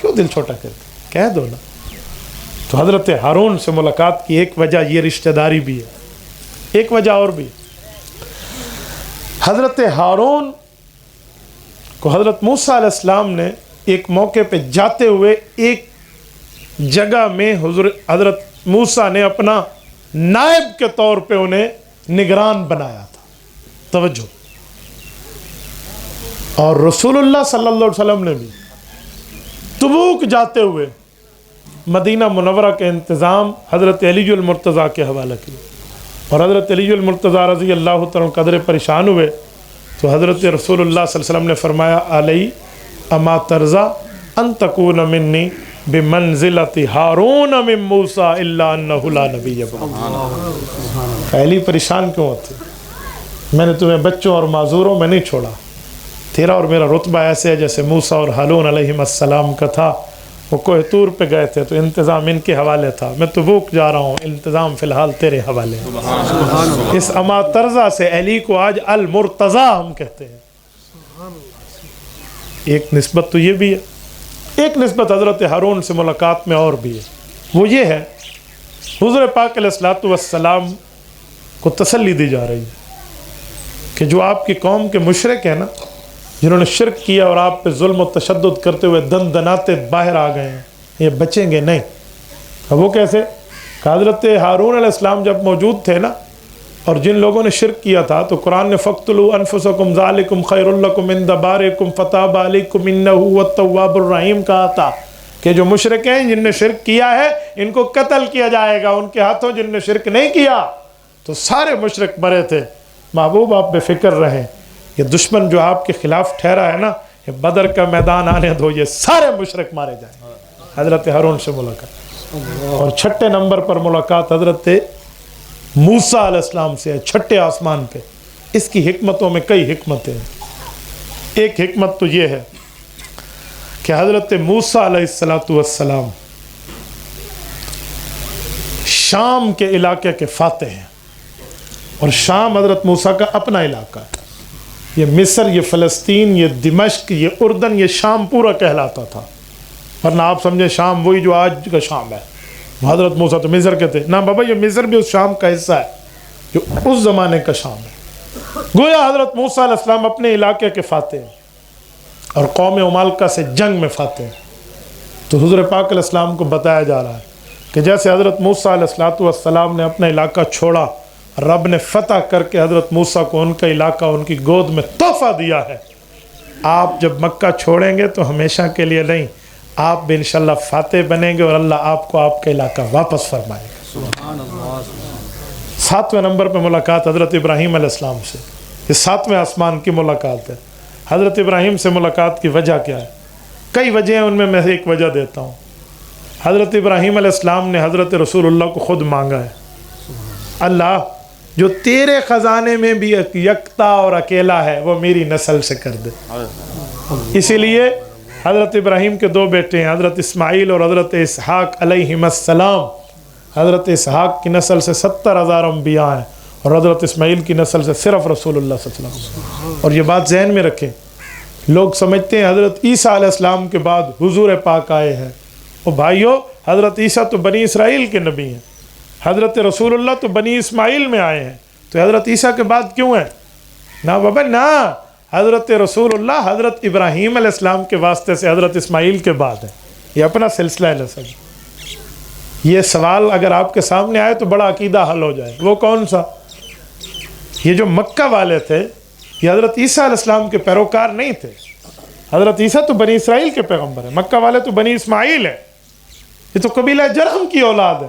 کیوں دل چھوٹا کرتے؟ کہہ دو نا. تو حضرت ہارون سے ملاقات کی ایک وجہ یہ رشتہ داری بھی ہے، ایک وجہ اور بھی. حضرت ہارون کو حضرت موسیٰ علیہ السلام نے ایک موقع پہ جاتے ہوئے ایک جگہ میں حضرت موسیٰ نے اپنا نائب کے طور پہ انہیں نگران بنایا تھا. توجہ. اور رسول اللہ صلی اللہ علیہ وسلم نے بھی تبوک جاتے ہوئے مدینہ منورہ کے انتظام حضرت علی المرتضیٰ کے حوالہ کیا، اور حضرت علی المرتضیٰ رضی اللہ تعالیٰ قدر پریشان ہوئے تو حضرت رسول اللہ صلی اللہ علیہ وسلم نے فرمایا علی اما ترضا ان تکون منی بمنزلت ہارون من موسیٰ الا انہ لا نبی بعد. علی پریشان کیوں ہوتے؟ میں نے تمہیں بچوں اور معذوروں میں نہیں چھوڑا، تیرا اور میرا رتبہ ایسے ہے جیسے موسیٰ اور ہارون علیہ السلام کا تھا. وہ کوہ طور پہ گئے تھے تو انتظام ان کے حوالے تھا، میں تبوک جا رہا ہوں، انتظام فی الحال تیرے حوالے. اس اما ترضا سے علی کو آج المرتضیٰ ہم کہتے ہیں. ایک نسبت تو یہ بھی ہے. ایک نسبت حضرت ہارون سے ملاقات میں اور بھی ہے، وہ یہ ہے حضور پاک علیہ السلام کو تسلی دی جا رہی ہے کہ جو آپ کی قوم کے مشرک ہیں نا، جنہوں نے شرک کیا اور آپ پہ ظلم و تشدد کرتے ہوئے دن دناتے باہر آ گئے ہیں، یہ بچیں گے نہیں. اب وہ کیسے؟ کہ حضرت ہارون علیہ السلام جب موجود تھے نا اور جن لوگوں نے شرک کیا تھا تو قرآن نے فَاقْتُلُوا أَنفُسَكُمْ ذَلِكُمْ خَيْرٌ لَكُمْ عِنْدَ بَارِئِكُمْ فَتَابَ عَلَيْكُمْ إِنَّهُ هُوَ التَّوَّابُ الرَّحِيمُ کہا تھا کہ جو مشرک ہیں جن نے شرک کیا ہے ان کو قتل کیا جائے گا، ان کے ہاتھوں جن نے شرک نہیں کیا. تو سارے مشرک مرے تھے. محبوب آپ بے فکر رہیں، یہ دشمن جو آپ کے خلاف ٹھہرا ہے نا، یہ بدر کا میدان آنے دو، یہ سارے مشرک مارے جائیں. حضرت ہارون سے ملاقات. اور چھٹے نمبر پر ملاقات حضرت موسیٰ علیہ السلام سے ہے، چھٹے آسمان پہ. اس کی حکمتوں میں کئی حکمتیں ہیں. ایک حکمت تو یہ ہے کہ حضرت موسیٰ علیہ السلام شام کے علاقے کے فاتح ہیں، اور شام حضرت موسیٰ کا اپنا علاقہ ہے. یہ مصر، یہ فلسطین، یہ دمشق، یہ اردن، یہ شام پورا کہلاتا تھا. ورنہ آپ سمجھیں شام وہی جو آج کا شام ہے. حضرت موسیٰ تو مصر کے تھے. نہ بابا، یہ مصر بھی اس شام کا حصہ ہے جو اس زمانے کا شام ہے. گویا حضرت موسیٰ علیہ السلام اپنے علاقے کے فاتح ہیں اور قوم عمالقہ سے جنگ میں فاتح ہیں. تو حضور پاک علیہ السلام کو بتایا جا رہا ہے کہ جیسے حضرت موسیٰ علیہ السلام نے اپنا علاقہ چھوڑا، رب نے فتح کر کے حضرت موسیٰ کو ان کا علاقہ ان کی گود میں تحفہ دیا ہے. آپ جب مکہ چھوڑیں گے تو ہمیشہ کے لیے نہیں، آپ بھی انشاءاللہ فاتح بنیں گے اور اللہ آپ کو آپ کا علاقہ واپس فرمائے گا. 7ویں نمبر پہ ملاقات حضرت ابراہیم علیہ السلام سے. یہ 7ویں آسمان کی ملاقات ہے. حضرت ابراہیم سے ملاقات کی وجہ کیا ہے؟ کئی وجہ ہیں، ان میں ایک وجہ دیتا ہوں. حضرت ابراہیم علیہ السلام نے حضرت رسول اللہ کو خود مانگا ہے، اللہ جو تیرے خزانے میں بھی یکتا اور اکیلا ہے وہ میری نسل سے کر دے. اسی لیے حضرت ابراہیم کے 2 بیٹے ہیں، حضرت اسماعیل اور حضرت اسحاق علیہم السلام. حضرت اسحاق کی نسل سے 70,000 انبیاء ہیں اور حضرت اسماعیل کی نسل سے صرف رسول اللہ صلی اللہ علیہ وسلم. اور یہ بات ذہن میں رکھیں، لوگ سمجھتے ہیں حضرت عیسیٰ علیہ السلام کے بعد حضور پاک آئے ہیں. اور بھائیو، حضرت عیسیٰ تو بنی اسرائیل کے نبی ہیں، حضرت رسول اللہ تو بنی اسماعیل میں آئے ہیں، تو حضرت عیسیٰ کے بعد کیوں ہیں؟ نہ بابا نہ، حضرت رسول اللہ حضرت ابراہیم علیہ السلام کے واسطے سے حضرت اسماعیل کے بعد ہے. یہ اپنا سلسلہ ہے نسب. یہ سوال اگر آپ کے سامنے آئے تو بڑا عقیدہ حل ہو جائے. وہ کون سا؟ یہ جو مکہ والے تھے یہ حضرت عیسیٰ علیہ السلام کے پیروکار نہیں تھے. حضرت عیسیٰ تو بنی اسرائیل کے پیغمبر ہیں، مکہ والے تو بنی اسماعیل ہیں، یہ تو قبیلہ جرہم کی اولاد ہے.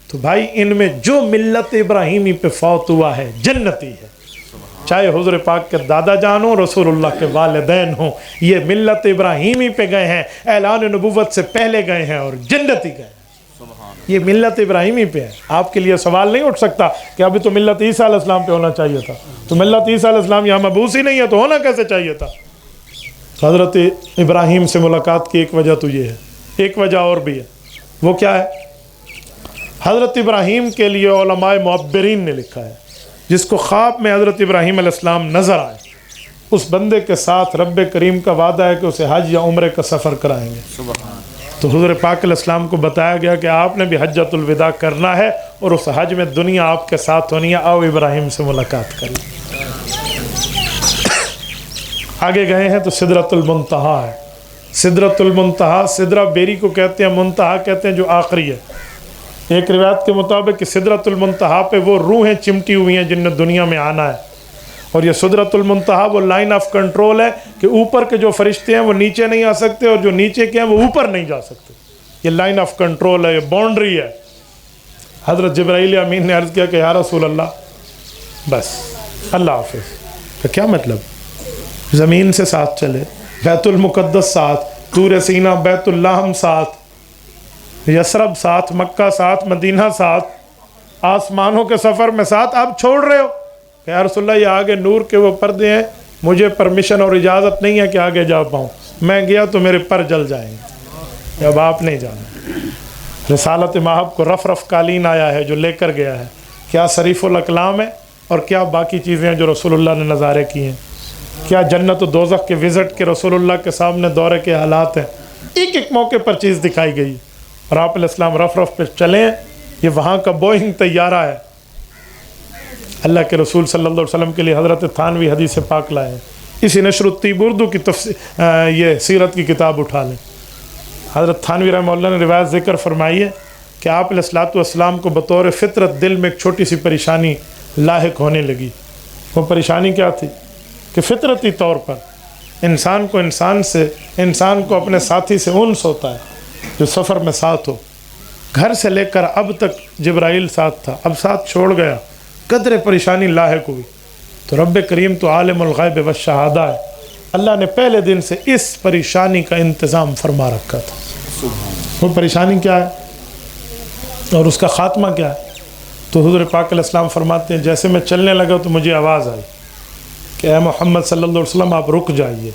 تو بھائی ان میں جو ملت ابراہیمی پہ فوت ہوا ہے جنتی ہے، چاہے حضور پاک کے دادا جان ہوں، رسول اللہ کے والدین ہوں، یہ ملت ابراہیمی پہ گئے ہیں، اعلان نبوت سے پہلے گئے ہیں اور جنتی گئے ہیں. یہ ملت ابراہیمی پہ ہے. آپ کے لیے سوال نہیں اٹھ سکتا کہ ابھی تو ملت عیسیٰ علیہ السلام پہ ہونا چاہیے تھا. تو ملت عیسیٰ علیہ السلام یہاں مبعوث ہی نہیں ہے تو ہونا کیسے چاہیے تھا؟ حضرت ابراہیم سے ملاقات کی ایک وجہ تو یہ ہے، ایک وجہ اور بھی ہے. وہ کیا ہے؟ حضرت ابراہیم کے لیے علماء معبرین نے لکھا ہے جس کو خواب میں حضرت ابراہیم علیہ السلام نظر آئے، اس بندے کے ساتھ رب کریم کا وعدہ ہے کہ اسے حج یا عمرے کا سفر کرائیں گے. تو حضور پاک علیہ السلام کو بتایا گیا کہ آپ نے بھی حجۃ الوداع کرنا ہے اور اس حج میں دنیا آپ کے ساتھ ہونی ہے، آؤ ابراہیم سے ملاقات کر لیں. آگے گئے ہیں تو سدرۃ المنتہا ہے. سدرۃ المنتہا، سدرہ بیری کو کہتے ہیں، منتہا کہتے ہیں جو آخری ہے. ایک روایت کے مطابق کہ سدرۃ المنتہا پہ وہ روحیں چمٹی ہوئی ہیں جن نے دنیا میں آنا ہے. اور یہ سدرۃ المنتہا وہ لائن آف کنٹرول ہے کہ اوپر کے جو فرشتے ہیں وہ نیچے نہیں آ سکتے اور جو نیچے کے ہیں وہ اوپر نہیں جا سکتے. یہ لائن آف کنٹرول ہے، یہ باؤنڈری ہے. حضرت جبرائیل امین نے عرض کیا کہ یا رسول اللہ بس اللہ حافظ. تو کیا مطلب؟ زمین سے ساتھ چلے، بیت المقدس ساتھ، طور سینہ، بیت اللحم ساتھ، یثرب ساتھ، مکہ ساتھ، مدینہ ساتھ، آسمانوں کے سفر میں ساتھ، آپ چھوڑ رہے ہو کہ یا رسول اللہ یہ آگے نور کے وہ پردے ہیں، مجھے پرمیشن اور اجازت نہیں ہے کہ آگے جا پاؤں، میں گیا تو میرے پر جل جائیں گے. اب آپ نہیں جانا. رسالت مآب کو رف رف قالین آیا ہے جو لے کر گیا ہے. کیا صریف الاقلام ہے اور کیا باقی چیزیں ہیں جو رسول اللہ نے نظارے کی ہیں. کیا جنت و دوزخ کے وزٹ کے رسول اللہ کے سامنے دورے کے حالات ہیں. ایک ایک موقع پر چیز دکھائی گئی اور آپ علیہ السلام رف رف پہ چلیں. یہ وہاں کا بوئنگ طیارہ ہے. اللہ کے رسول صلی اللہ علیہ وسلم کے لیے حضرت تھانوی حدیث پاک لائے ہیں. اسی نشر الطیب اردو کی یہ سیرت کی کتاب اٹھا لیں. حضرت تھانوی رحمہ اللہ نے روایت ذکر فرمائی ہے کہ آپ علیہ السلام کو بطور فطرت دل میں ایک چھوٹی سی پریشانی لاحق ہونے لگی. وہ پریشانی کیا تھی کہ فطرتی طور پر انسان کو اپنے ساتھی سے انس ہوتا ہے جو سفر میں ساتھ ہو. گھر سے لے کر اب تک جبرائیل ساتھ تھا، اب ساتھ چھوڑ گیا، قدر پریشانی لاحق ہوئی. تو رب کریم تو عالم الغیب والشہادہ ہے، اللہ نے پہلے دن سے اس پریشانی کا انتظام فرما رکھا تھا. وہ پریشانی کیا ہے اور اس کا خاتمہ کیا ہے؟ تو حضور پاک علیہ السلام فرماتے ہیں جیسے میں چلنے لگا تو مجھے آواز آئی کہ اے محمد صلی اللہ علیہ وسلم آپ رک جائیے،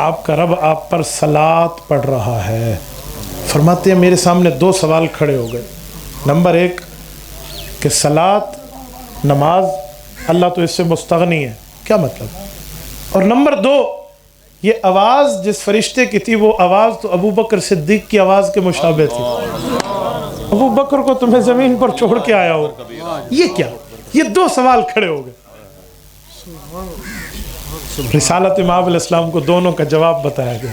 آپ کا رب آپ پر صلاۃ پڑھ رہا ہے. فرماتے ہیں میرے سامنے 2 سوال کھڑے ہو گئے. نمبر 1 کہ صلاۃ نماز اللہ تو اس سے مستغنی ہے، کیا مطلب؟ اور نمبر 2 یہ آواز جس فرشتے کی تھی وہ آواز تو ابو بکر صدیق کی آواز کے مشابہ تھی. ابو بکر کو تمہیں زمین پر چھوڑ کے آیا ہو، یہ کیا؟ یہ 2 سوال کھڑے ہو گئے. رسالت امام علیہ السلام کو دونوں کا جواب بتایا گیا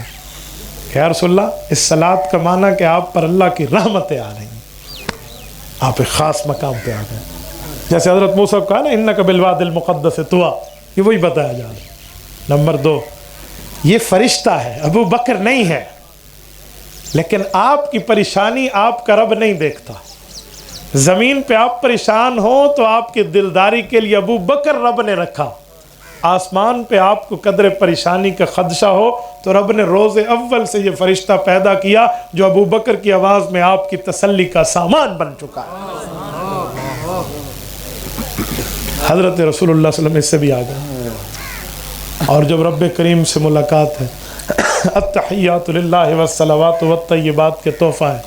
کہ یا رسول اللہ اس صلاۃ کا معنی کہ آپ پر اللہ کی رحمتیں آ رہی ہیں، آپ ایک خاص مقام پہ آ گئے، جیسے حضرت موسیٰ کو کہا نا انک بالواد المقدس طویٰ، یہ وہی بتایا جا رہا ہے۔ نمبر 2، یہ فرشتہ ہے، ابو بکر نہیں ہے، لیکن آپ کی پریشانی آپ کا رب نہیں دیکھتا۔ زمین پہ آپ پریشان ہو تو آپ کی دلداری کے لیے ابو بکر رب نے رکھا، آسمان پہ آپ کو قدر پریشانی کا خدشہ ہو تو رب نے روز اول سے یہ فرشتہ پیدا کیا جو ابو بکر کی آواز میں آپ کی تسلی کا سامان بن چکا ہے۔ حضرت رسول اللہ صلی اللہ علیہ وسلم اس سے بھی آگے، اور جب رب کریم سے ملاقات ہے، التحیات للہ والصلوات والطیبات کے تحفہ ہے،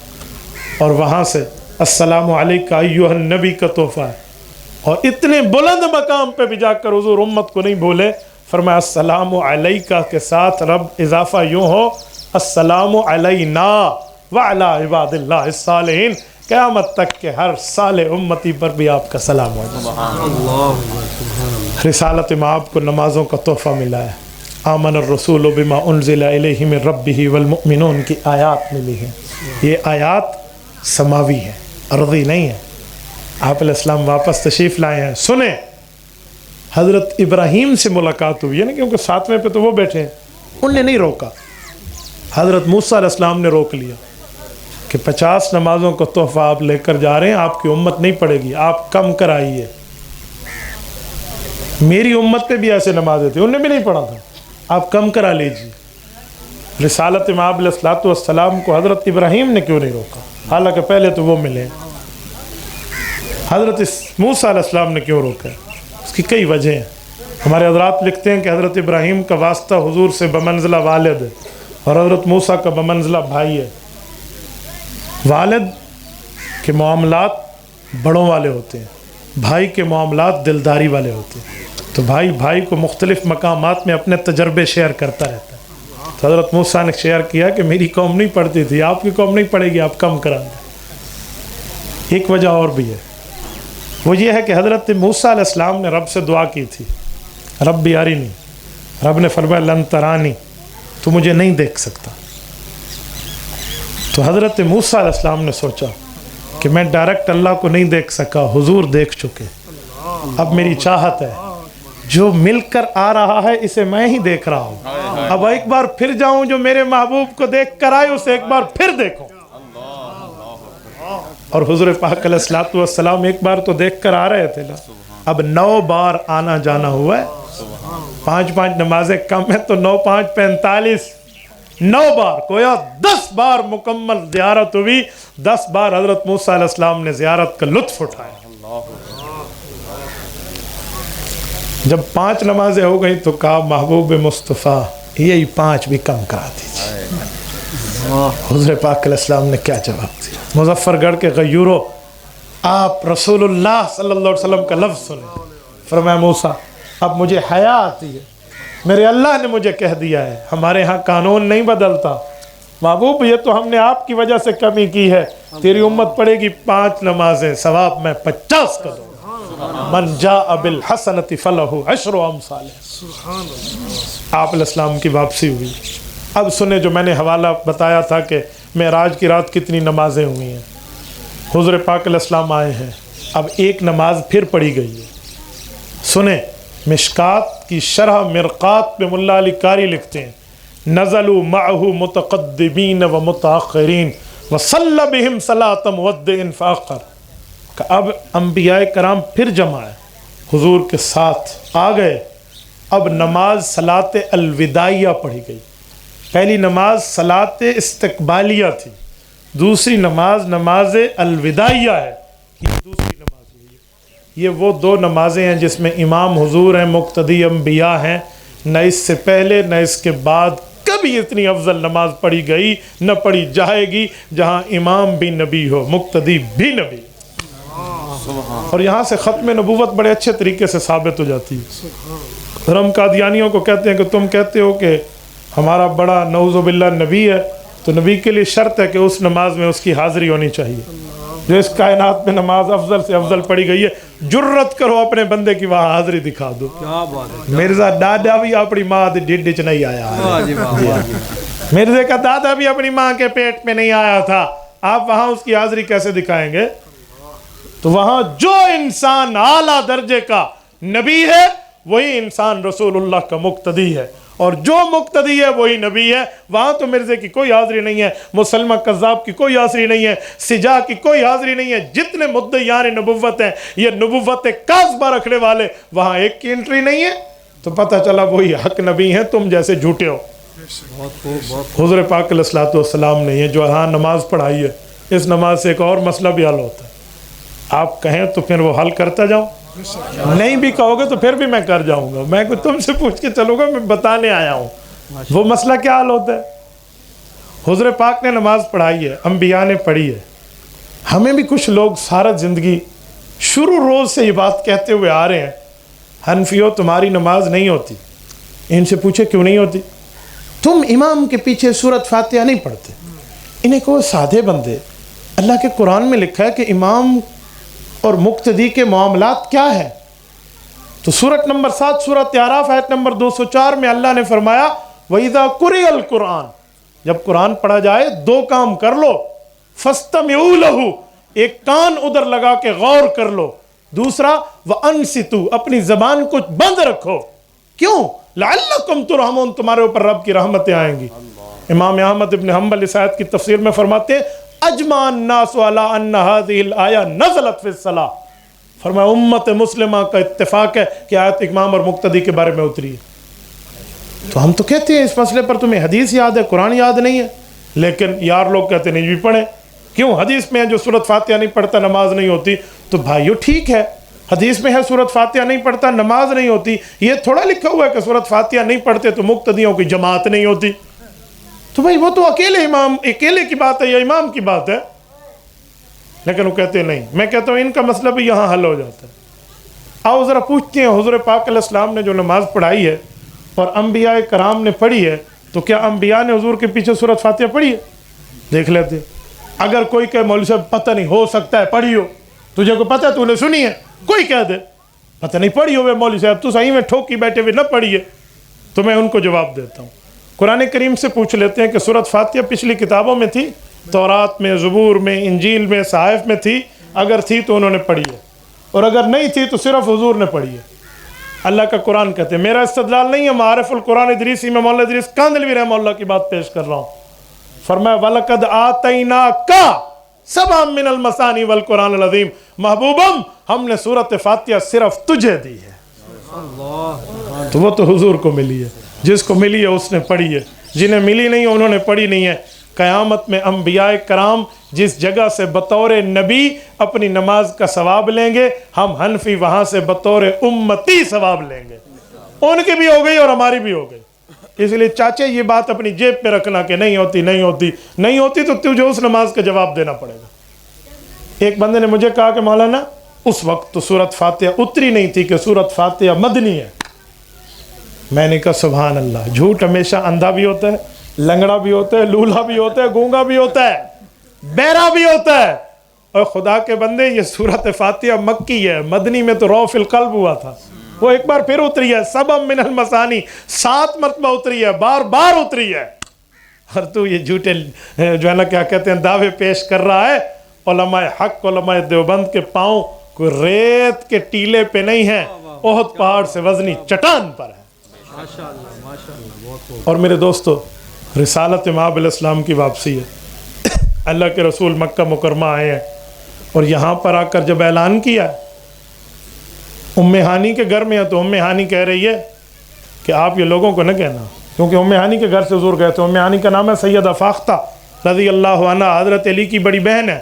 اور وہاں سے السلام علیکہ ایھا النبی کا تحفہ ہے، اور اتنے بلند مقام پہ بھی جا کر حضور امت کو نہیں بھولے، فرمایا السلام علیکہ کے ساتھ رب اضافہ یوں ہو السلام علینا وعلی عباد اللہ الصالحین، قیامت تک کے ہر صالح امتی پر بھی آپ کا سلام ہو جائے۔ رسالت میں آپ کو نمازوں کا تحفہ ملا ہے، آمن الرسول بما انزل الیہ من ربہ والمؤمنون کی آیات ملی ہیں، یہ آیات سماوی ہیں، ارضی نہیں ہیں۔ آپ علیہ السلام واپس تشریف لائے ہیں، سنیں حضرت ابراہیم سے ملاقات ہوئی ہے نا، کیونکہ 7ویں پہ تو وہ بیٹھے ہیں، ان نے نہیں روکا، حضرت موسیٰ علیہ السلام نے روک لیا کہ 50 نمازوں کا تحفہ آپ لے کر جا رہے ہیں، آپ کی امت نہیں پڑھے گی، آپ کم کرائیے۔ میری امت پہ بھی ایسے نمازیں تھیں، انہوں نے بھی نہیں پڑھا تھا، آپ کم کرا لیجیے۔ رسالت امام علیہ السلام کو حضرت ابراہیم نے کیوں نہیں روکا، حالانکہ پہلے تو وہ ملے؟ حضرت موسیٰ علیہ السلام نے کیوں روکا؟ اس کی کئی وجہ ہیں۔ ہمارے حضرات لکھتے ہیں کہ حضرت ابراہیم کا واسطہ حضور سے بمنزلہ والد ہے، اور حضرت موسیٰ کا بمنزلہ بھائی ہے۔ والد کے معاملات بڑوں والے ہوتے ہیں، بھائی کے معاملات دلداری والے ہوتے ہیں، تو بھائی بھائی کو مختلف مقامات میں اپنے تجربے شیئر کرتا رہتا ہے۔ تو حضرت موسیٰ نے شیئر کیا کہ میری قوم نہیں پڑھتی تھی، آپ کی قوم نہیں پڑھے گی، آپ کم کرا دیں۔ ایک وجہ اور بھی ہے، وہ یہ ہے کہ حضرت موسیٰ علیہ السلام نے رب سے دعا کی تھی، رب بھی ارنی، رب نے فرمایا لن ترانی، تو مجھے نہیں دیکھ سکتا۔ تو حضرت موسیٰ علیہ السلام نے سوچا کہ میں ڈائریکٹ اللہ کو نہیں دیکھ سکا، حضور دیکھ چکے، اب میری چاہت ہے جو مل کر آ رہا ہے اسے میں ہی دیکھ رہا ہوں، اب ایک بار پھر جاؤں جو میرے محبوب کو دیکھ کر آئے اسے ایک بار پھر دیکھوں۔ اور حضور پاک علیہ السلام ایک بار تو دیکھ کر آ رہے تھے نا، اب 9 بار آنا جانا ہوا ہے، 5 نمازیں کم ہیں تو 9 5 45، 9 بار، گویا 10 بار مکمل زیارت ہوئی، 10 بار حضرت موسیٰ علیہ السلام نے زیارت کا لطف اٹھایا۔ جب 5 نمازیں ہو گئی تو کہا محبوب مصطفیٰ یہی 5 بھی کم کرا دیجیے۔ حضور پاک علیہ السلام نے کیا جواب دیا؟ مظفر گڑھ کے غیورو، آپ رسول اللہ صلی اللہ علیہ وسلم کا لفظ سنیں، فرمایا موسیٰ اب مجھے حیا آتی ہے، میرے اللہ نے مجھے کہہ دیا ہے، ہمارے ہاں قانون نہیں بدلتا، محبوب یہ تو ہم نے آپ کی وجہ سے کمی کی ہے، تیری امت پڑھے گی 5 نمازیں، ثواب میں 50 کا دوں، من جاء بالحسنۃ فلہ 10 امثالها۔ آپ علیہ السلام کی واپسی ہوئی۔ اب سنیں جو میں نے حوالہ بتایا تھا کہ معراج کی رات کتنی نمازیں ہوئی ہیں، حضور پاک علیہ السلام آئے ہیں، اب ایک نماز پھر پڑھی گئی ہے۔ سنیں مشکات کی شرح مرقات میں ملا علی قاری لکھتے ہیں نزلوا معه متقدمین و متاخرین وصلی بہم صلاۃ مودع فاخر، کہ اب انبیاء کرام پھر جمع ہے، حضور کے ساتھ آ گئے، اب نماز صلاۃ الوداعیہ پڑھی گئی۔ پہلی نماز صلاۃ استقبالیہ تھی، دوسری نماز نماز الوداعیہ ہے، یہ دوسری نماز ہوئی ہے۔ یہ وہ 2 نمازیں ہیں جس میں امام حضور ہیں، مقتدی انبیاء ہیں، نہ اس سے پہلے نہ اس کے بعد کبھی اتنی افضل نماز پڑھی گئی نہ پڑھی جائے گی، جہاں امام بھی نبی ہو، مقتدی بھی نبی، اور یہاں سے ختم نبوت بڑے اچھے طریقے سے ثابت ہو جاتی ہے۔ ہم قادیانیوں کو کہتے ہیں کہ تم کہتے ہو کہ ہمارا بڑا نعوذ باللہ نبی ہے، تو نبی کے لیے شرط ہے کہ اس نماز میں اس کی حاضری ہونی چاہیے۔ جو اس کائنات میں نماز افضل سے افضل پڑھی گئی ہے، جرت کرو اپنے بندے کی وہاں حاضری دکھا دو. کیا بات ہے. مرزا ڈاڈا بھی اپنی ماں دے ڈیڈ چ نہیں آیا. مرزے کا دادا بھی اپنی ماں کے پیٹ میں نہیں آیا تھا. آپ وہاں اس کی حاضری کیسے دکھائیں گے؟ تو وہاں جو انسان اعلیٰ درجے کا نبی ہے وہی انسان رسول اللہ کا مقتدی ہے، اور جو مقتدی ہے وہی نبی ہے. وہاں تو مرزے کی کوئی حاضری نہیں ہے، مسلمہ کذاب کی کوئی حاضری نہیں ہے، سجا کی کوئی حاضری نہیں ہے. جتنے مدعیان نبوت ہیں، یہ نبوت کاذبہ رکھنے والے، وہاں ایک کی انٹری نہیں ہے. تو پتہ چلا وہی حق نبی ہیں، تم جیسے جھوٹے ہو. حضور پاک علیہ الصلوۃ والسلام نے یہ جو ہاں نماز پڑھائی ہے، اس نماز سے ایک اور مسئلہ بھی حل ہوتا ہے. آپ کہیں تو پھر وہ حل کرتا جاؤں، نہیں بھی کہو گے تو پھر بھی میں کر جاؤں گا. میں کوئی تم سے پوچھ کے چلوں گا، میں بتانے آیا ہوں. وہ مسئلہ کیا حل ہوتا ہے؟ حضور پاک نے نماز پڑھائی ہے، انبیاء نے پڑھی ہے. ہمیں بھی کچھ لوگ سارا زندگی شروع روز سے یہ بات کہتے ہوئے آ رہے ہیں، حنفیو تمہاری نماز نہیں ہوتی. ان سے پوچھے کیوں نہیں ہوتی؟ تم امام کے پیچھے سورۃ فاتحہ نہیں پڑھتے. انہیں کہو سادھے بندے، اللہ کے قرآن میں لکھا ہے کہ امام اور مقتدی کے معاملات کیا ہیں. تو سورۃ نمبر 7 سورۃ اعراف آیت نمبر 204 میں اللہ نے فرمایا وَإِذَا قُرِئَ الْقُرْآنُ، جب قرآن پڑھا جائے دو کام کر لو. فَاسْتَمِعُوا لَهُ، ایک کان ادھر لگا کے غور کر لو. دوسرا وَأَنصِتُوا، اپنی زبان کو بند رکھو. کیوں؟ لَعَلَّكُمْ تُرْحَمُونَ، تمہارے اوپر رب کی رحمتیں آئیں گی. امام احمد ابن حنبل اس آیت کی تفسیر میں فرماتے ہیں اجمع الناس علی ان هذه الآیہ نزلت فی الصلاۃ. فرمایا امت مسلمہ کا اتفاق ہے کہ آیت امام اور مقتدی کے بارے میں اتری ہے. تو ہم تو کہتے ہیں اس مسئلے پر تمہیں حدیث یاد ہے، قرآن یاد نہیں ہے. لیکن یار لوگ کہتے نہیں بھی پڑھیں. کیوں؟ حدیث میں ہے جو سورۃ فاتحہ نہیں پڑھتا نماز نہیں ہوتی. تو بھائیو ٹھیک ہے، حدیث میں ہے سورۃ فاتحہ نہیں پڑھتا نماز نہیں ہوتی. یہ تھوڑا لکھا ہوا ہے کہ سورۃ فاتحہ نہیں پڑھتے تو مقتدیوں کی جماعت نہیں ہوتی. تو بھائی وہ تو اکیلے کی بات ہے یا امام کی بات ہے. لیکن وہ کہتے نہیں. میں کہتا ہوں ان کا مسئلہ بھی یہاں حل ہو جاتا ہے. آؤ ذرا پوچھتے ہیں حضور پاک علیہ السلام نے جو نماز پڑھائی ہے اور انبیاء کرام نے پڑھی ہے، تو کیا انبیاء نے حضور کے پیچھے سورۃ فاتحہ پڑھی ہے؟ دیکھ لیتے. اگر کوئی کہ مولوی صاحب پتہ نہیں، ہو سکتا ہے پڑھی ہو، تجھے کو پتہ ہے تو نے سنی ہے. کوئی کہہ دے پتہ نہیں پڑھی ہوئے مولوی صاحب، تو صحیح میں ٹھوکی بیٹھے ہوئے نہ پڑھی ہے. تو میں ان کو جواب دیتا ہوں. قرآن کریم سے پوچھ لیتے ہیں کہ سورۃ فاتحہ پچھلی کتابوں میں تھی، تورات میں، زبور میں، انجیل میں، صحائف میں تھی؟ اگر تھی تو انہوں نے پڑھی ہے، اور اگر نہیں تھی تو صرف حضور نے پڑھی ہے. اللہ کا قرآن کہتے ہیں. میرا استدلال نہیں ہے، معارف القرآن ادریسی میں مولانا ادریس کاندھلوی رحمہ اللہ کی بات پیش کر رہا ہوں. فرمایا وَلَقَدْ آتَيْنَاكَ سَبْعًا مِّنَ الْمَثَانِي وَالْقُرْآنِ الْعَظِيمِ، محبوبم ہم نے سورۃ فاتحہ صرف تجھے دی ہے. تو وہ تو حضور کو ملی ہے. جس کو ملی ہے اس نے پڑھی ہے، جنہیں ملی نہیں انہوں نے پڑھی نہیں ہے. قیامت میں انبیاء کرام جس جگہ سے بطور نبی اپنی نماز کا ثواب لیں گے، ہم حنفی وہاں سے بطور امتی ثواب لیں گے. ان کی بھی ہو گئی اور ہماری بھی ہو گئی. اس لیے چاچے یہ بات اپنی جیب پہ رکھنا کہ نہیں ہوتی نہیں ہوتی نہیں ہوتی تو تجھے اس نماز کا جواب دینا پڑے گا. ایک بندے نے مجھے کہا کہ مولانا اس وقت تو سورۃ فاتحہ اتری نہیں تھی کہ سورۃ فاتحہ مدنی ہے. میں نے کہا سبحان اللہ، جھوٹ ہمیشہ اندھا بھی ہوتا ہے، لنگڑا بھی ہوتا ہے، لولھا بھی ہوتا ہے، گونگا بھی ہوتا ہے، بہرا بھی ہوتا ہے. اور خدا کے بندے یہ سورۃ فاتحہ مکی ہے، مدنی میں تو روح القلب ہوا تھا. وہ ایک بار پھر اتری ہے، سبع من المثانی، 7 مرتبہ اتری ہے، بار بار اتری ہے. اور تو یہ جھوٹے جو ہے نا کیا کہتے ہیں دعوے پیش کر رہا ہے. علماء حق، علماء دیوبند کے پاؤں کوئی ریت کے ٹیلے پہ نہیں ہیں، احد پہاڑ سے وزنی چٹان پر ہے. اور میرے دوستو، رسالت مآب علیہ السلام کی واپسی ہے. اللہ کے رسول مکہ مکرمہ آئے ہیں اور یہاں پر آ کر جب اعلان کیا، ام ہانی کے گھر میں ہے تو ام ہانی کہہ رہی ہے کہ آپ یہ لوگوں کو نہ کہنا، کیونکہ ام ہانی کے گھر سے حضور گئے تھے. ام ہانی کا نام ہے سیدہ فاختہ رضی اللہ عنہ، حضرت علی کی بڑی بہن ہے.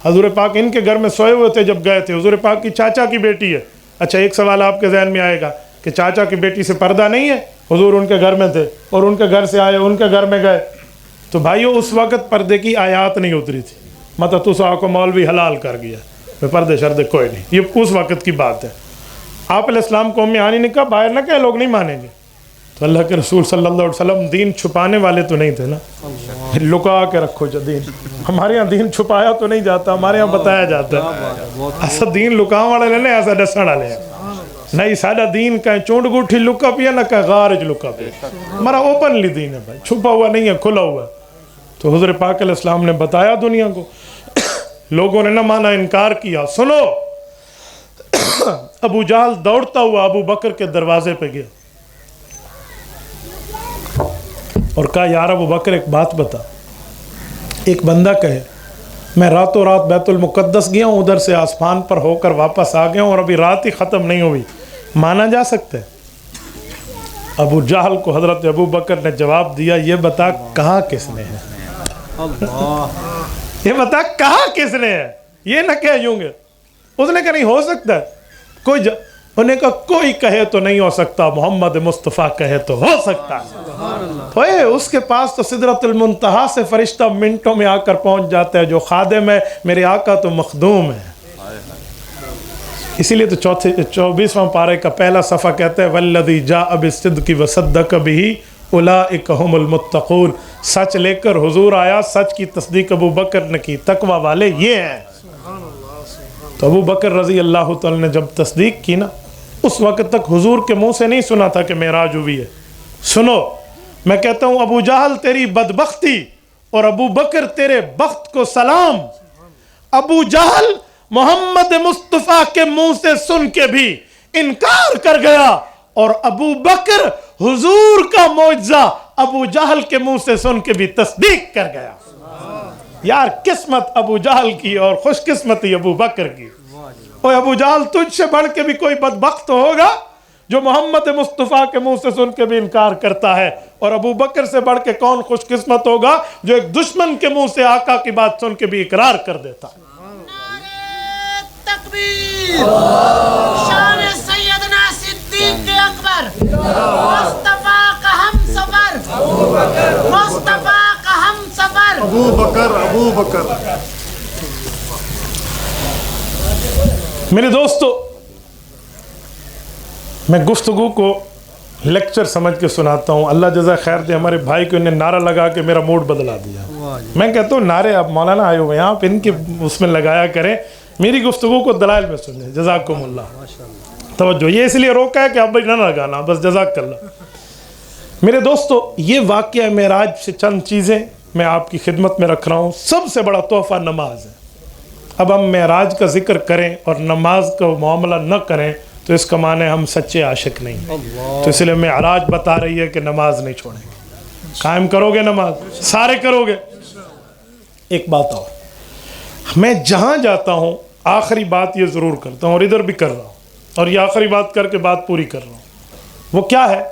حضور پاک ان کے گھر میں سوئے ہوئے تھے جب گئے تھے. حضور پاک کی چاچا کی بیٹی ہے. اچھا ایک سوال آپ کے ذہن میں آئے گا کہ چاچا کی بیٹی سے پردہ نہیں ہے؟ حضور ان کے گھر میں تھے اور ان کے گھر سے آئے، ان کے گھر میں گئے. تو بھائیو اس وقت پردے کی آیات نہیں اتری تھی. مطلب تو سا کو مولوی حلال کر گیا، پردے شردے کوئی نہیں، یہ اس وقت کی بات ہے. آپ علیہ السلام کو ام ہانی نے کہا باہر نہ کہ لوگ نہیں مانیں گے. تو اللہ کے رسول صلی اللہ علیہ وسلم دین چھپانے والے تو نہیں تھے نا. لکا کے رکھو جو دین. ہمارے یہاں دین چھپایا تو نہیں جاتا, ہمارے یہاں بتایا جاتا ہے. ایسا دین لکاؤں والے نہیں, ایسا ڈسن والے ہیں نہیں. سادہ دین کہیں چونڈ گوٹھی لکا پیا نہ کہیں غارج لکا پیا. ہمارا اوپنلی دین ہے بھائی, چھپا ہوا نہیں ہے, کھلا ہوا ہے. تو حضور پاک علیہ السلام نے بتایا دنیا کو, لوگوں نے نہ مانا, انکار کیا. سنو, ابو جہل دوڑتا ہوا ابو بکر کے دروازے پہ گیا اور کہا یار ابو بکر ایک بات بتا, ایک بندہ کہے میں راتوں رات بیت المقدس گیا ہوں, ادھر سے آسمان پر ہو کر واپس آ گیا ہوں اور ابھی رات ہی ختم نہیں ہوئی, مانا جا سکتا ہے؟ ابو جہل کو حضرت ابو بکر نے جواب دیا, یہ بتا کہا کس نے ہے, یہ بتا کہا کس نے ہے, یہ نہ کہہ یوں گے. اس نے کہا نہیں ہو سکتا ہے کوئی انہوں نے کہا کوئی کہے تو نہیں ہو سکتا, محمد مصطفیٰ کہے تو ہو سکتا ہے. اس کے پاس تو سدرۃ المنتہا سے فرشتہ منٹوں میں آ کر پہنچ جاتا ہے. جو خادم ہے میرے آقا تو مخدوم ہے. اسی لیے تو 24واں پارے کا پہلا صفحہ کہتا ہے والذی جاء بالصدق وصدق بہ اولئک هم المتقون. سچ لے کر حضور آیا, سچ کی تصدیق ابو بکر نے کی, تقوی والے یہ ہیں. تو ابو بکر رضی اللہ تعالی نے جب تصدیق کی نا, اس وقت تک حضور کے منہ سے نہیں سنا تھا کہ معراج ہوئی ہے. سنو, میں کہتا ہوں ابو جہل تیری بدبختی اور ابو بکر تیرے بخت کو سلام. ابو جہل محمد مصطفیٰ کے منہ سے سن کے بھی انکار کر گیا, اور ابو بکر حضور کا معجزہ ابو جہل کے منہ سے سن کے بھی تصدیق کر گیا. یار قسمت ابو جہل کی اور خوش قسمتی ابو بکر کی. اوہ ابو جہل تجھ سے بڑھ کے بھی کوئی بدبخت ہوگا جو محمد مصطفیٰ کے منہ سے سن کے بھی انکار کرتا ہے, اور ابو بکر سے بڑھ کے کون خوش قسمت ہوگا جو ایک دشمن کے منہ سے آقا کی بات سن کے بھی اقرار کر دیتا ہے. تکبیر, شان سیدنا صدیق اکبر, مصطفیٰ کا ہم سفر, مصطفیٰ کا ہم سفر, ابو بکر. میرے دوستو, میں گفتگو کو لیکچر سمجھ کے سناتا ہوں. اللہ جزا خیر دے, ہمارے بھائی کو انہیں نعرہ لگا کے میرا موڈ بدلا دیا. میں کہتا ہوں نعرے آپ مولانا آئے ہوئے ہیں, آپ ان کے اس میں لگایا کریں, میری گفتگو کو دلائل میں سنیں. جزاکم اللہ. توجہ, یہ اس لیے روکا ہے کہ آپ بھائی نہ لگانا, بس جزاک اللہ. میرے دوستو, یہ واقعہ معراج سے چند چیزیں میں آپ کی خدمت میں رکھ رہا ہوں. سب سے بڑا تحفہ نماز ہے. اب ہم معراج کا ذکر کریں اور نماز کا معاملہ نہ کریں تو اس کا معنی ہم سچے عاشق نہیں ہیں. تو اس لیے معراج بتا رہی ہے کہ نماز نہیں چھوڑیں گے. قائم کرو گے نماز, سارے کرو گے. ایک بات اور, میں جہاں جاتا ہوں آخری بات یہ ضرور کرتا ہوں, اور ادھر بھی کر رہا ہوں, اور یہ آخری بات کر کے بات پوری کر رہا ہوں. وہ کیا ہے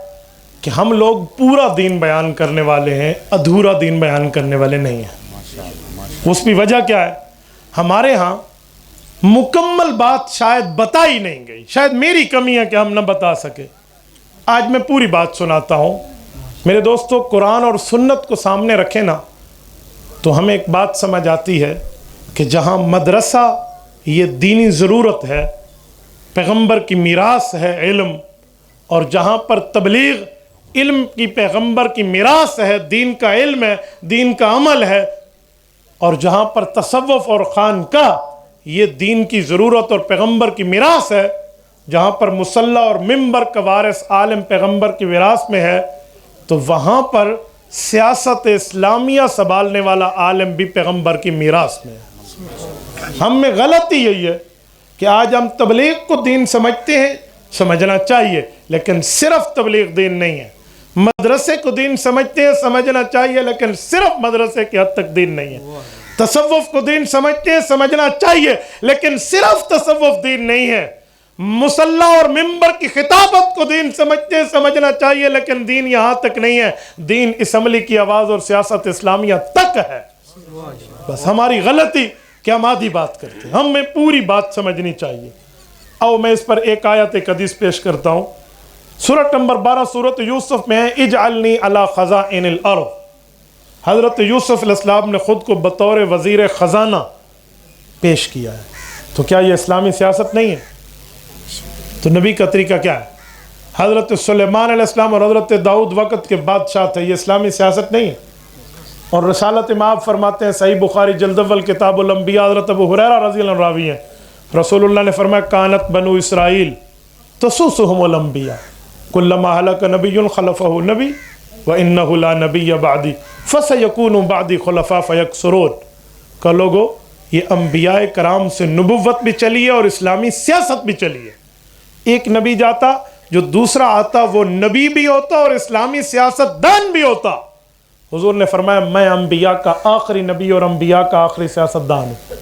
کہ ہم لوگ پورا دین بیان کرنے والے ہیں, ادھورا دین بیان کرنے والے نہیں ہیں. اس کی وجہ کیا ہے؟ ہمارے ہاں مکمل بات شاید بتا ہی نہیں گئی. شاید میری کمی ہے کہ ہم نہ بتا سکے. آج میں پوری بات سناتا ہوں. میرے دوستو, قرآن اور سنت کو سامنے رکھیں نا تو ہمیں ایک بات سمجھ آتی ہے کہ جہاں مدرسہ یہ دینی ضرورت ہے, پیغمبر کی میراث ہے علم, اور جہاں پر تبلیغ علم کی پیغمبر کی میراث ہے, دین کا علم ہے, دین کا عمل ہے, اور جہاں پر تصوف اور خانقاہ یہ دین کی ضرورت اور پیغمبر کی میراث ہے, جہاں پر مصلی اور ممبر کا وارث عالم پیغمبر کی وراثت میں ہے, تو وہاں پر سیاست اسلامیہ سنبھالنے والا عالم بھی پیغمبر کی میراث میں ہے. ہم میں غلطی یہی ہے کہ آج ہم تبلیغ کو دین سمجھتے ہیں, سمجھنا چاہیے, لیکن صرف تبلیغ دین نہیں ہے. مدرسے کو دین سمجھتے ہیں, سمجھنا چاہیے, لیکن صرف مدرسے کی حد تک دین نہیں ہے. تصوف کو دین سمجھتے ہیں, سمجھنا چاہیے, لیکن صرف تصوف دین نہیں ہے. مصلی اور ممبر کی خطابت کو دین سمجھتے ہیں, سمجھنا چاہیے, لیکن دین یہاں تک نہیں ہے. دین اسمبلی کی آواز اور سیاست اسلامیہ تک ہے. بس ہماری غلطی کہ ہم آدھی بات کرتے ہیں, ہمیں پوری بات سمجھنی چاہیے. او میں اس پر ایک آیت ایک حدیث پیش کرتا ہوں. سورۃ نمبر 12 سورۃ یوسف میں ہے, اجعلنی علی خزائن الارض. حضرت یوسف علیہ السلام نے خود کو بطور وزیر خزانہ پیش کیا ہے. تو کیا یہ اسلامی سیاست نہیں ہے؟ تو نبی کا طریقہ کیا ہے؟ حضرت سلیمان علیہ السلام اور حضرت داؤد وقت کے بادشاہ تھے, یہ اسلامی سیاست نہیں ہے؟ اور رسالت میں آپ فرماتے ہیں صحیح بخاری جلد اول کتاب الانبیاء حضرت ابو ہریرہ رضی اللہ عنہ راوی ہیں، رسول اللہ نے فرمایا کانت بنو اسرائیل تسوسہم الانبیاء کلما ہلک نبی خلفہ نبی وانہ لا نبی بعدی فسیکون بعدی خلفاء فیکثرون۔ کہ لوگو یہ انبیاء کرام سے نبوت بھی چلی ہے اور اسلامی سیاست بھی چلی ہے، ایک نبی جاتا جو دوسرا آتا وہ نبی بھی ہوتا اور اسلامی سیاست دان بھی ہوتا۔ حضور نے فرمایا میں انبیاء کا آخری نبی اور انبیاء کا آخری سیاست دان ہوں۔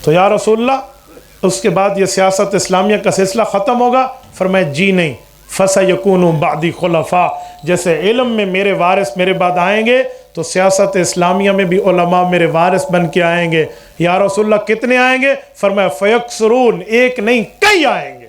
تو یا رسول اللہ اس کے بعد یہ سیاست اسلامیہ کا سلسلہ ختم ہوگا؟ فرمایا جی نہیں، فَسَيَكُونُ بَعْدِ خُلَفَاء، جیسے علم میں میرے وارث میرے بعد آئیں گے تو سیاست اسلامیہ میں بھی علماء میرے وارث بن کے آئیں گے۔ یا رسول اللہ کتنے آئیں گے؟ فرمایا فَيَكْسُرُونَ، ایک نہیں کئی آئیں گے۔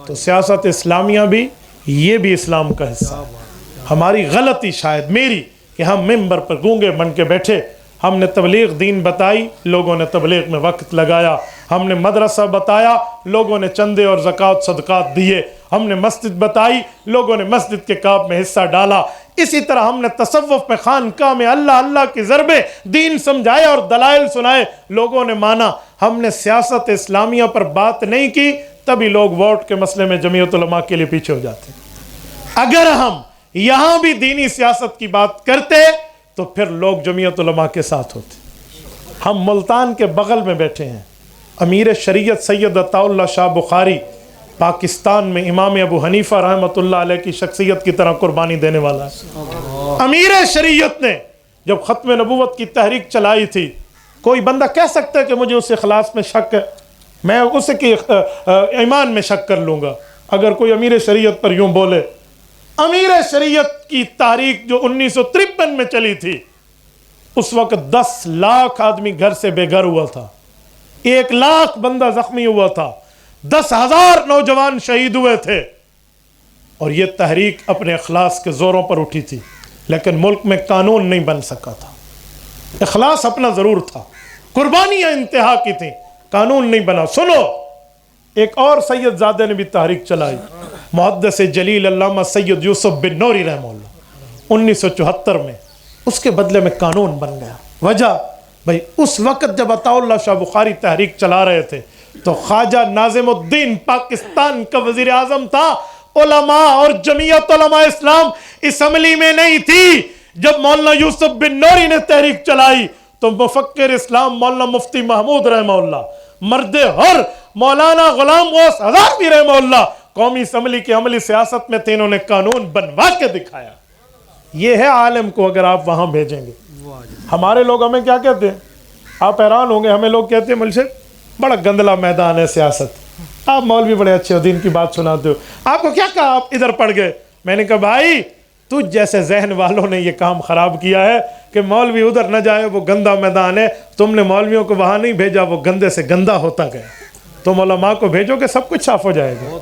تو سیاست اسلامیہ بھی یہ بھی اسلام کا حصہ ہے۔ ہماری غلطی شاید میری کہ ہم ممبر پر گونگے بن کے بیٹھے، ہم نے تبلیغ دین بتائی، لوگوں نے تبلیغ میں وقت لگایا، ہم نے مدرسہ بتایا، لوگوں نے چندے اور زکوٰۃ صدقات دیے، ہم نے مسجد بتائی، لوگوں نے مسجد کے کام میں حصہ ڈالا۔ اسی طرح ہم نے تصوف میں خانقاہ میں اللہ اللہ کی ضربیں دین سمجھائے اور دلائل سنائے، لوگوں نے مانا۔ ہم نے سیاست اسلامیہ پر بات نہیں کی، تبھی لوگ ووٹ کے مسئلے میں جمعیت علماء کے لیے پیچھے ہو جاتے۔ اگر ہم یہاں بھی دینی سیاست کی بات کرتے تو پھر لوگ جمعیت علماء کے ساتھ ہوتے۔ ہم ملتان کے بغل میں بیٹھے ہیں، امیر شریعت سید عطا اللہ شاہ بخاری پاکستان میں امام ابو حنیفہ رحمۃ اللہ علیہ کی شخصیت کی طرح قربانی دینے والا ہے۔ امیر شریعت نے جب ختم نبوت کی تحریک چلائی تھی، کوئی بندہ کہہ سکتا ہے کہ مجھے اس اخلاص میں شک ہے، میں اسے کی ایمان میں شک کر لوں گا اگر کوئی امیر شریعت پر یوں بولے۔ امیر شریعت کی تحریک جو 1953 میں چلی تھی، اس وقت 10 لاکھ آدمی گھر سے بے گھر ہوا تھا، 1 لاکھ بندہ زخمی ہوا تھا، 10,000 نوجوان شہید ہوئے تھے، اور یہ تحریک اپنے اخلاص کے زوروں پر اٹھی تھی، لیکن ملک میں قانون نہیں بن سکا تھا۔ اخلاص اپنا ضرور تھا، قربانیاں انتہا کی تھیں، قانون نہیں بنا۔ سنو، ایک اور سید زادہ نے بھی تحریک چلائی، محدث جلیل علامہ سید یوسف بن نوری رحمہ اللہ، 1974 میں، اس کے بدلے میں قانون بن گیا۔ وجہ بھائی اس وقت جب عطا اللہ شاہ بخاری تحریک چلا رہے تھے تو خواجہ ناظم الدین پاکستان کا وزیر اعظم تھا، علماء اور جمعیت علماء اسلام اسمبلی میں نہیں تھی۔ جب مولانا یوسف بن نوری نے تحریک چلائی تو مفکر اسلام مولانا مفتی محمود رحمہ اللہ، مرد حر مولانا غلام غوث ہزاروی رحمہ اللہ قومی اسمبلی کی عملی سیاست میں تھے، انہوں نے قانون بنوا کے دکھایا۔ یہ ہے عالم کو اگر آپ وہاں بھیجیں گے۔ ہمارے لوگ ہمیں کیا کہتے ہیں؟ آپ حیران ہوں گے، ہمیں لوگ کہتے ہیں ملشد بڑا گندلا میدان ہے سیاست، آپ مولوی بڑے اچھے ہو، دین کی بات سناتے ہو، آپ کو کیا کہا آپ ادھر پڑ گئے؟ میں نے کہا بھائی تجھ جیسے ذہن والوں نے یہ کام خراب کیا ہے کہ مولوی ادھر نہ جائے، وہ گندا میدان ہے، تم نے مولویوں کو وہاں نہیں بھیجا، وہ گندے سے گندا ہوتا گیا۔ تم علماء کو بھیجو کہ سب کچھ صاف ہو جائے گا،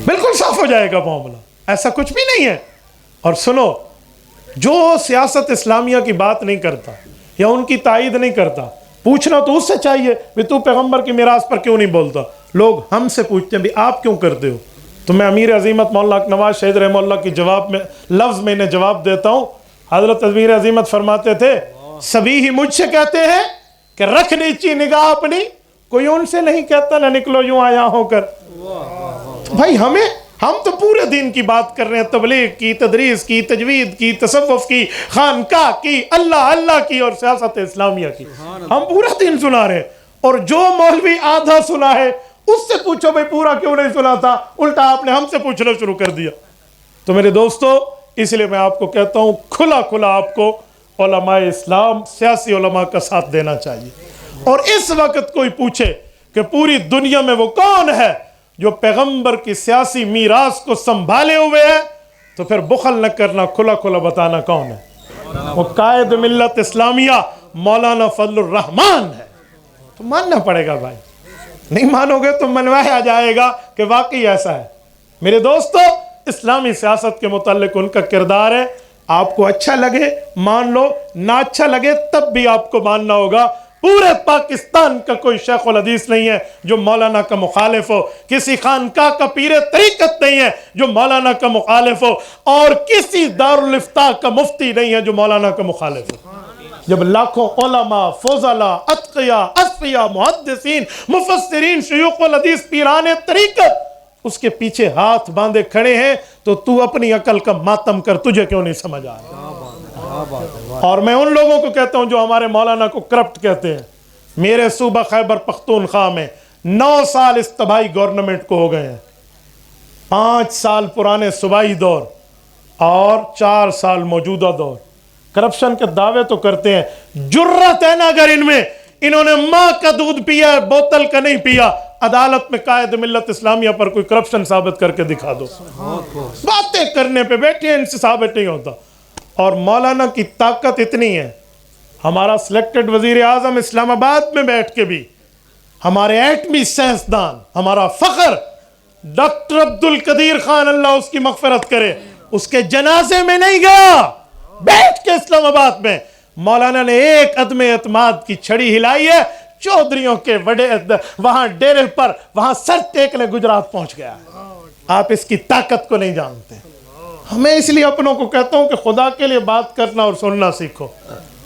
بالکل صاف ہو جائے گا معاملہ، ایسا کچھ بھی نہیں ہے۔ اور سنو، جو سیاست اسلامیہ کی بات نہیں کرتا یا ان کی تائید نہیں کرتا، پوچھنا تو اس سے چاہیے بھی تو پیغمبر کی میراث پر کیوں نہیں بولتا۔ لوگ ہم سے پوچھتے ہیں بھی آپ کیوں کرتے ہو؟ تو میں امیر عظیمت مولانا نواز شہید رحمہ اللہ کی جواب میں لفظ میں انہیں جواب دیتا ہوں۔ حضرت امیر عظیمت فرماتے تھے سبھی ہی مجھ سے کہتے ہیں کہ رکھ نیچی نگاہ اپنی، کوئی ان سے نہیں کہتا نہ نکلو یوں آیا ہو کر۔ تو بھائی ہم تو پورے دین کی بات کر رہے ہیں، تبلیغ کی، تدریس کی، تجوید کی، تصوف کی، خانقاہ کی، اللہ کی اور سیاست اسلامیہ کی، ہم پورا دین سنا رہے ہیں۔ اور جو مولوی آدھا سنا ہے اس سے پوچھو بھئی پورا کیوں نہیں سنا تھا، الٹا آپ نے ہم سے پوچھنا شروع کر دیا۔ تو میرے دوستو، اس لیے میں آپ کو کہتا ہوں کھلا آپ کو علماء اسلام، سیاسی علماء کا ساتھ دینا چاہیے۔ اور اس وقت کوئی پوچھے کہ پوری دنیا میں وہ کون ہے جو پیغمبر کی سیاسی میراث کو سنبھالے ہوئے ہے، تو پھر بخل نہ کرنا، کھلا بتانا کون ہے۔ وہ قائد ملت اسلامیہ مولانا فضل الرحمان ہے۔ تو ماننا پڑے گا بھائی، نہیں مانو گے تو منوایا جائے گا کہ واقعی ایسا ہے۔ میرے دوستو، اسلامی سیاست کے متعلق ان کا کردار ہے، آپ کو اچھا لگے مان لو، نہ اچھا لگے تب بھی آپ کو ماننا ہوگا۔ پورے پاکستان کا کوئی شیخ الحدیث نہیں ہے جو مولانا کا مخالف ہو، کسی خانقاہ کا پیر طریقت نہیں ہے جو مولانا کا مخالف ہو، اور کسی دارالافتاء کا مفتی نہیں ہے جو مولانا کا مخالف ہو۔ جب لاکھوں علماء، فضلاء، اتقیاء، اصفیاء، محدثین، مفسرین، شیوخ الحدیث، پیران طریقت اس کے پیچھے ہاتھ باندھے کھڑے ہیں تو اپنی عقل کا ماتم کر، تجھے کیوں نہیں سمجھ آ رہا؟ اور میں ان لوگوں کو کہتا ہوں جو ہمارے مولانا کو کرپٹ کہتے ہیں، میرے صوبہ خیبر پختونخوا میں 9 سال استبائی گورنمنٹ کو ہو گئے ہیں، 5 سال پرانے صوبائی دور اور 4 سال موجودہ دور۔ کرپشن کے دعوے تو کرتے ہیں، جرت ہے نا اگر ان میں، انہوں نے ماں کا دودھ پیا ہے، بوتل کا نہیں پیا، عدالت میں قائد ملت اسلامیہ پر کوئی کرپشن ثابت کر کے دکھا دو۔ باتیں کرنے پہ بیٹھے ہیں، ان سے ثابت نہیں ہوتا۔ اور مولانا کی طاقت اتنی ہے، ہمارا سلیکٹڈ وزیر اعظم اسلام آباد میں بیٹھ کے بھی، ہمارے ایٹمی سائنسدان، ہمارا فخر ڈاکٹر عبدالقدیر خان، اللہ اس کی مغفرت کرے، اس کے جنازے میں نہیں گیا، بیٹھ کے اسلام آباد میں مولانا نے ایک عدم اعتماد کی چھڑی ہلائی ہے، چودھریوں کے بڑے وہاں ڈیرے پر، وہاں سر ٹیکنے گجرات پہنچ گیا ہے۔ آپ اس کی طاقت کو نہیں جانتے۔ ہمیں اس لیے اپنوں کو کہتا ہوں کہ خدا کے لیے بات کرنا اور سننا سیکھو،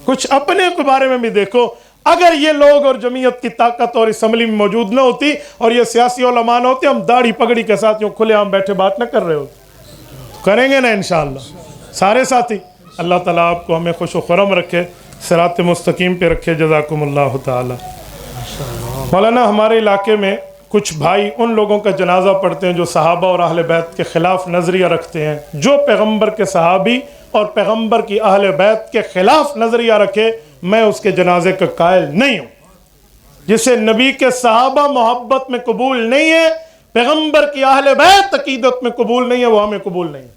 کچھ اپنے کے بارے میں بھی دیکھو۔ اگر یہ لوگ اور جمعیت کی طاقت اور اسمبلی میں موجود نہ ہوتی اور یہ سیاسی علماء نہ ہوتے، ہم داڑھی پگڑی کے ساتھ یوں کھلے عام بیٹھے بات نہ کر رہے ہوتے۔ کریں گے نا انشاءاللہ سارے ساتھی۔ اللہ تعالیٰ آپ کو ہمیں خوش و خرم رکھے، صراط مستقیم پہ رکھے۔ جزاکم اللہ تعالی۔ مولانا ہمارے علاقے میں کچھ بھائی ان لوگوں کا جنازہ پڑھتے ہیں جو صحابہ اور اہل بیت کے خلاف نظریہ رکھتے ہیں۔ جو پیغمبر کے صحابی اور پیغمبر کی اہل بیت کے خلاف نظریہ رکھے، میں اس کے جنازے کا قائل نہیں ہوں۔ جسے نبی کے صحابہ محبت میں قبول نہیں ہے، پیغمبر کی اہل بیت عقیدت میں قبول نہیں ہے، وہ ہمیں قبول نہیں ہے۔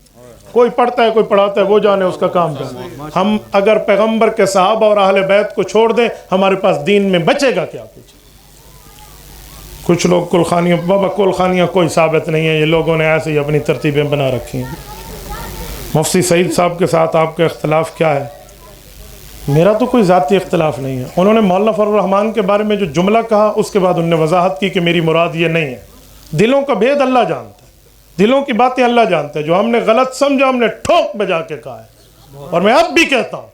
کوئی پڑھتا ہے کوئی پڑھاتا ہے، وہ جانے اس کا کام کرنا۔ ہم اگر پیغمبر کے صحابہ اور اہل بیت کو چھوڑ دیں، ہمارے پاس دین میں بچے گا کیا کچھ؟ کچھ لوگ کلخانیاں، بابا کلخانیاں کوئی ثابت نہیں ہے، یہ لوگوں نے ایسے ہی اپنی ترتیبیں بنا رکھی ہیں۔ مفتی سعید صاحب کے ساتھ آپ کا اختلاف کیا ہے؟ میرا تو کوئی ذاتی اختلاف نہیں ہے۔ انہوں نے مولانا فضل الرحمان کے بارے میں جو جملہ کہا، اس کے بعد انہوں نے وضاحت کی کہ میری مراد یہ نہیں ہے۔ دلوں کا بھید اللہ جانتا ہے، دلوں کی باتیں اللہ جانتا ہے۔ جو ہم نے غلط سمجھا، ہم نے ٹھوک بجا کے کہا ہے، اور میں اب بھی کہتا ہوں،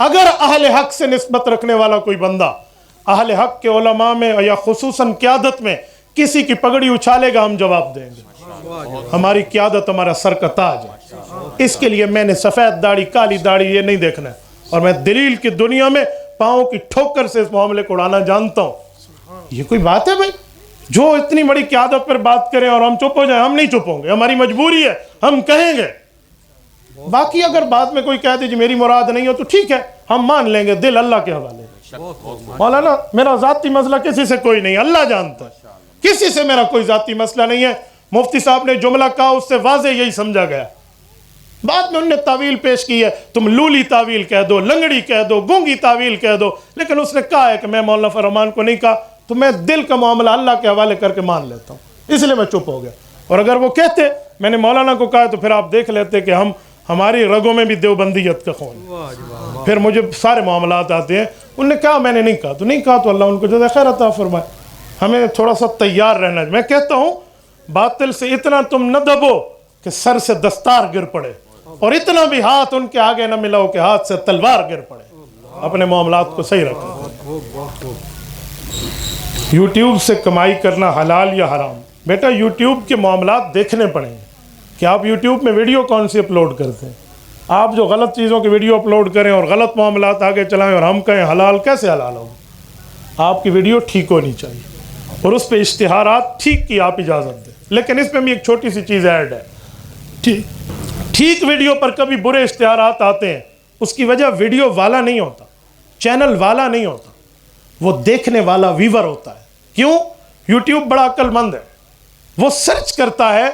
اگر اہل حق سے نسبت رکھنے والا کوئی بندہ اہل حق کے علماء میں یا خصوصاً قیادت میں کسی کی پگڑی اچھالے گا، ہم جواب دیں گے۔ ہماری قیادت ہمارا سر کا تاج ہے، اس کے لیے میں نے سفید داڑھی کالی داڑھی یہ نہیں دیکھنا ہے، اور میں دلیل کی دنیا میں پاؤں کی ٹھوکر سے اس معاملے کو اڑانا جانتا ہوں۔ یہ کوئی بات ہے بھائی؟ جو اتنی بڑی قیادت پر بات کریں اور ہم چپ ہو جائیں؟ ہم نہیں چپ ہوں گے، ہماری مجبوری ہے، ہم کہیں گے۔ باقی اگر بعد میں کوئی کہہ دے جی میری مراد نہیں ہو تو ٹھیک ہے، ہم مان لیں گے، دل اللہ کے حوالے۔ مولانا میرا ذاتی مسئلہ کسی سے کوئی نہیں، اللہ جانتا ہے، کسی سے میرا کوئی ذاتی مسئلہ نہیں ہے۔ مفتی صاحب نے جملہ کہا، اس سے واضح یہی سمجھا گیا۔ بعد میں انہوں نے تعویل پیش کی ہے، تم لولی تعویل کہہ دو، لنگڑی کہہ دو، گونگی تعویل کہہ دو، لیکن اس نے کہا ہے کہ میں مولانا فرمان کو نہیں کہا، تو میں دل کا معاملہ اللہ کے حوالے کر کے مان لیتا ہوں، اس لیے میں چپ ہو گیا۔ اور اگر وہ کہتے میں نے مولانا کو کہا تو پھر آپ دیکھ لیتے کہ ہماری رگوں میں بھی دیوبندیت کا خون، پھر مجھے سارے معاملات آتے ہیں۔ انہوں نے کہا میں نے نہیں کہا، تو نہیں کہا، تو اللہ ان کو جزائے خیر عطا فرمائے۔ ہمیں تھوڑا سا تیار رہنا ہے۔ میں کہتا ہوں باطل سے اتنا تم نہ دبو کہ سر سے دستار گر پڑے، اور اتنا بھی ہاتھ ان کے آگے نہ ملاؤ کہ ہاتھ سے تلوار گر پڑے۔ اپنے معاملات کو صحیح رکھو۔ یوٹیوب سے کمائی کرنا حلال یا حرام؟ بیٹا یوٹیوب کے معاملات دیکھنے پڑیں گے کہ آپ یوٹیوب میں ویڈیو کون سی اپلوڈ کرتے ہیں۔ آپ جو غلط چیزوں کی ویڈیو اپلوڈ کریں اور غلط معاملات آگے چلائیں اور ہم کہیں حلال، کیسے حلال ہوگا؟ آپ کی ویڈیو ٹھیک ہونی چاہیے، اور اس پہ اشتہارات ٹھیک کی آپ اجازت دیں، لیکن اس میں بھی ایک چھوٹی سی چیز ایڈ ہے۔ ٹھیک ویڈیو پر کبھی برے اشتہارات آتے ہیں، اس کی وجہ ویڈیو والا نہیں ہوتا، چینل والا نہیں ہوتا، وہ دیکھنے والا ویور ہوتا ہے۔ کیوں؟ یوٹیوب بڑا عقل مند ہے، وہ سرچ کرتا ہے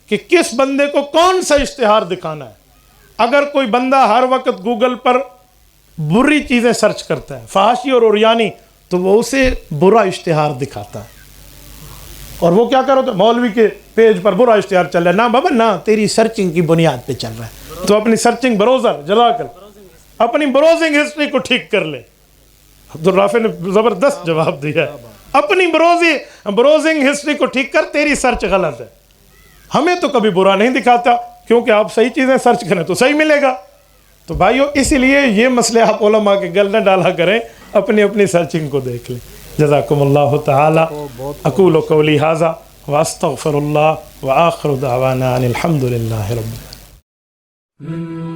کہ کس بندے کو کون سا اشتہار دکھانا ہے۔ اگر کوئی بندہ ہر وقت گوگل پر بری چیزیں سرچ کرتا ہے، فحاشی اور عریانی، تو وہ اسے برا اشتہار دکھاتا ہے۔ اور وہ کیا کرو تو مولوی کے پیج پر برا اشتہار چل رہا ہے، نہ بابا نہ، تیری سرچنگ کی بنیاد پہ چل رہا ہے، تو اپنی سرچنگ بروزر جلا کر اپنی بروزنگ ہسٹری کو ٹھیک کر لے۔ عبدالرافع نے زبردست جواب دیا ہے، اپنی بروزنگ ہسٹری کو ٹھیک کر، تیری سرچ غلط ہے. ہمیں تو کبھی برا نہیں دکھاتا، کیونکہ آپ صحیح چیزیں سرچ کریں تو صحیح ملے گا. تو بھائیو اسی لیے یہ مسئلے آپ علماء کے گل نہ ڈالا کریں، اپنی سرچنگ کو دیکھ لیں. جزاکم اللہ تعالی. اقول قولی ھذا واستغفر اللہ وآخر دعوانا ان الحمد للہ رب العالمین.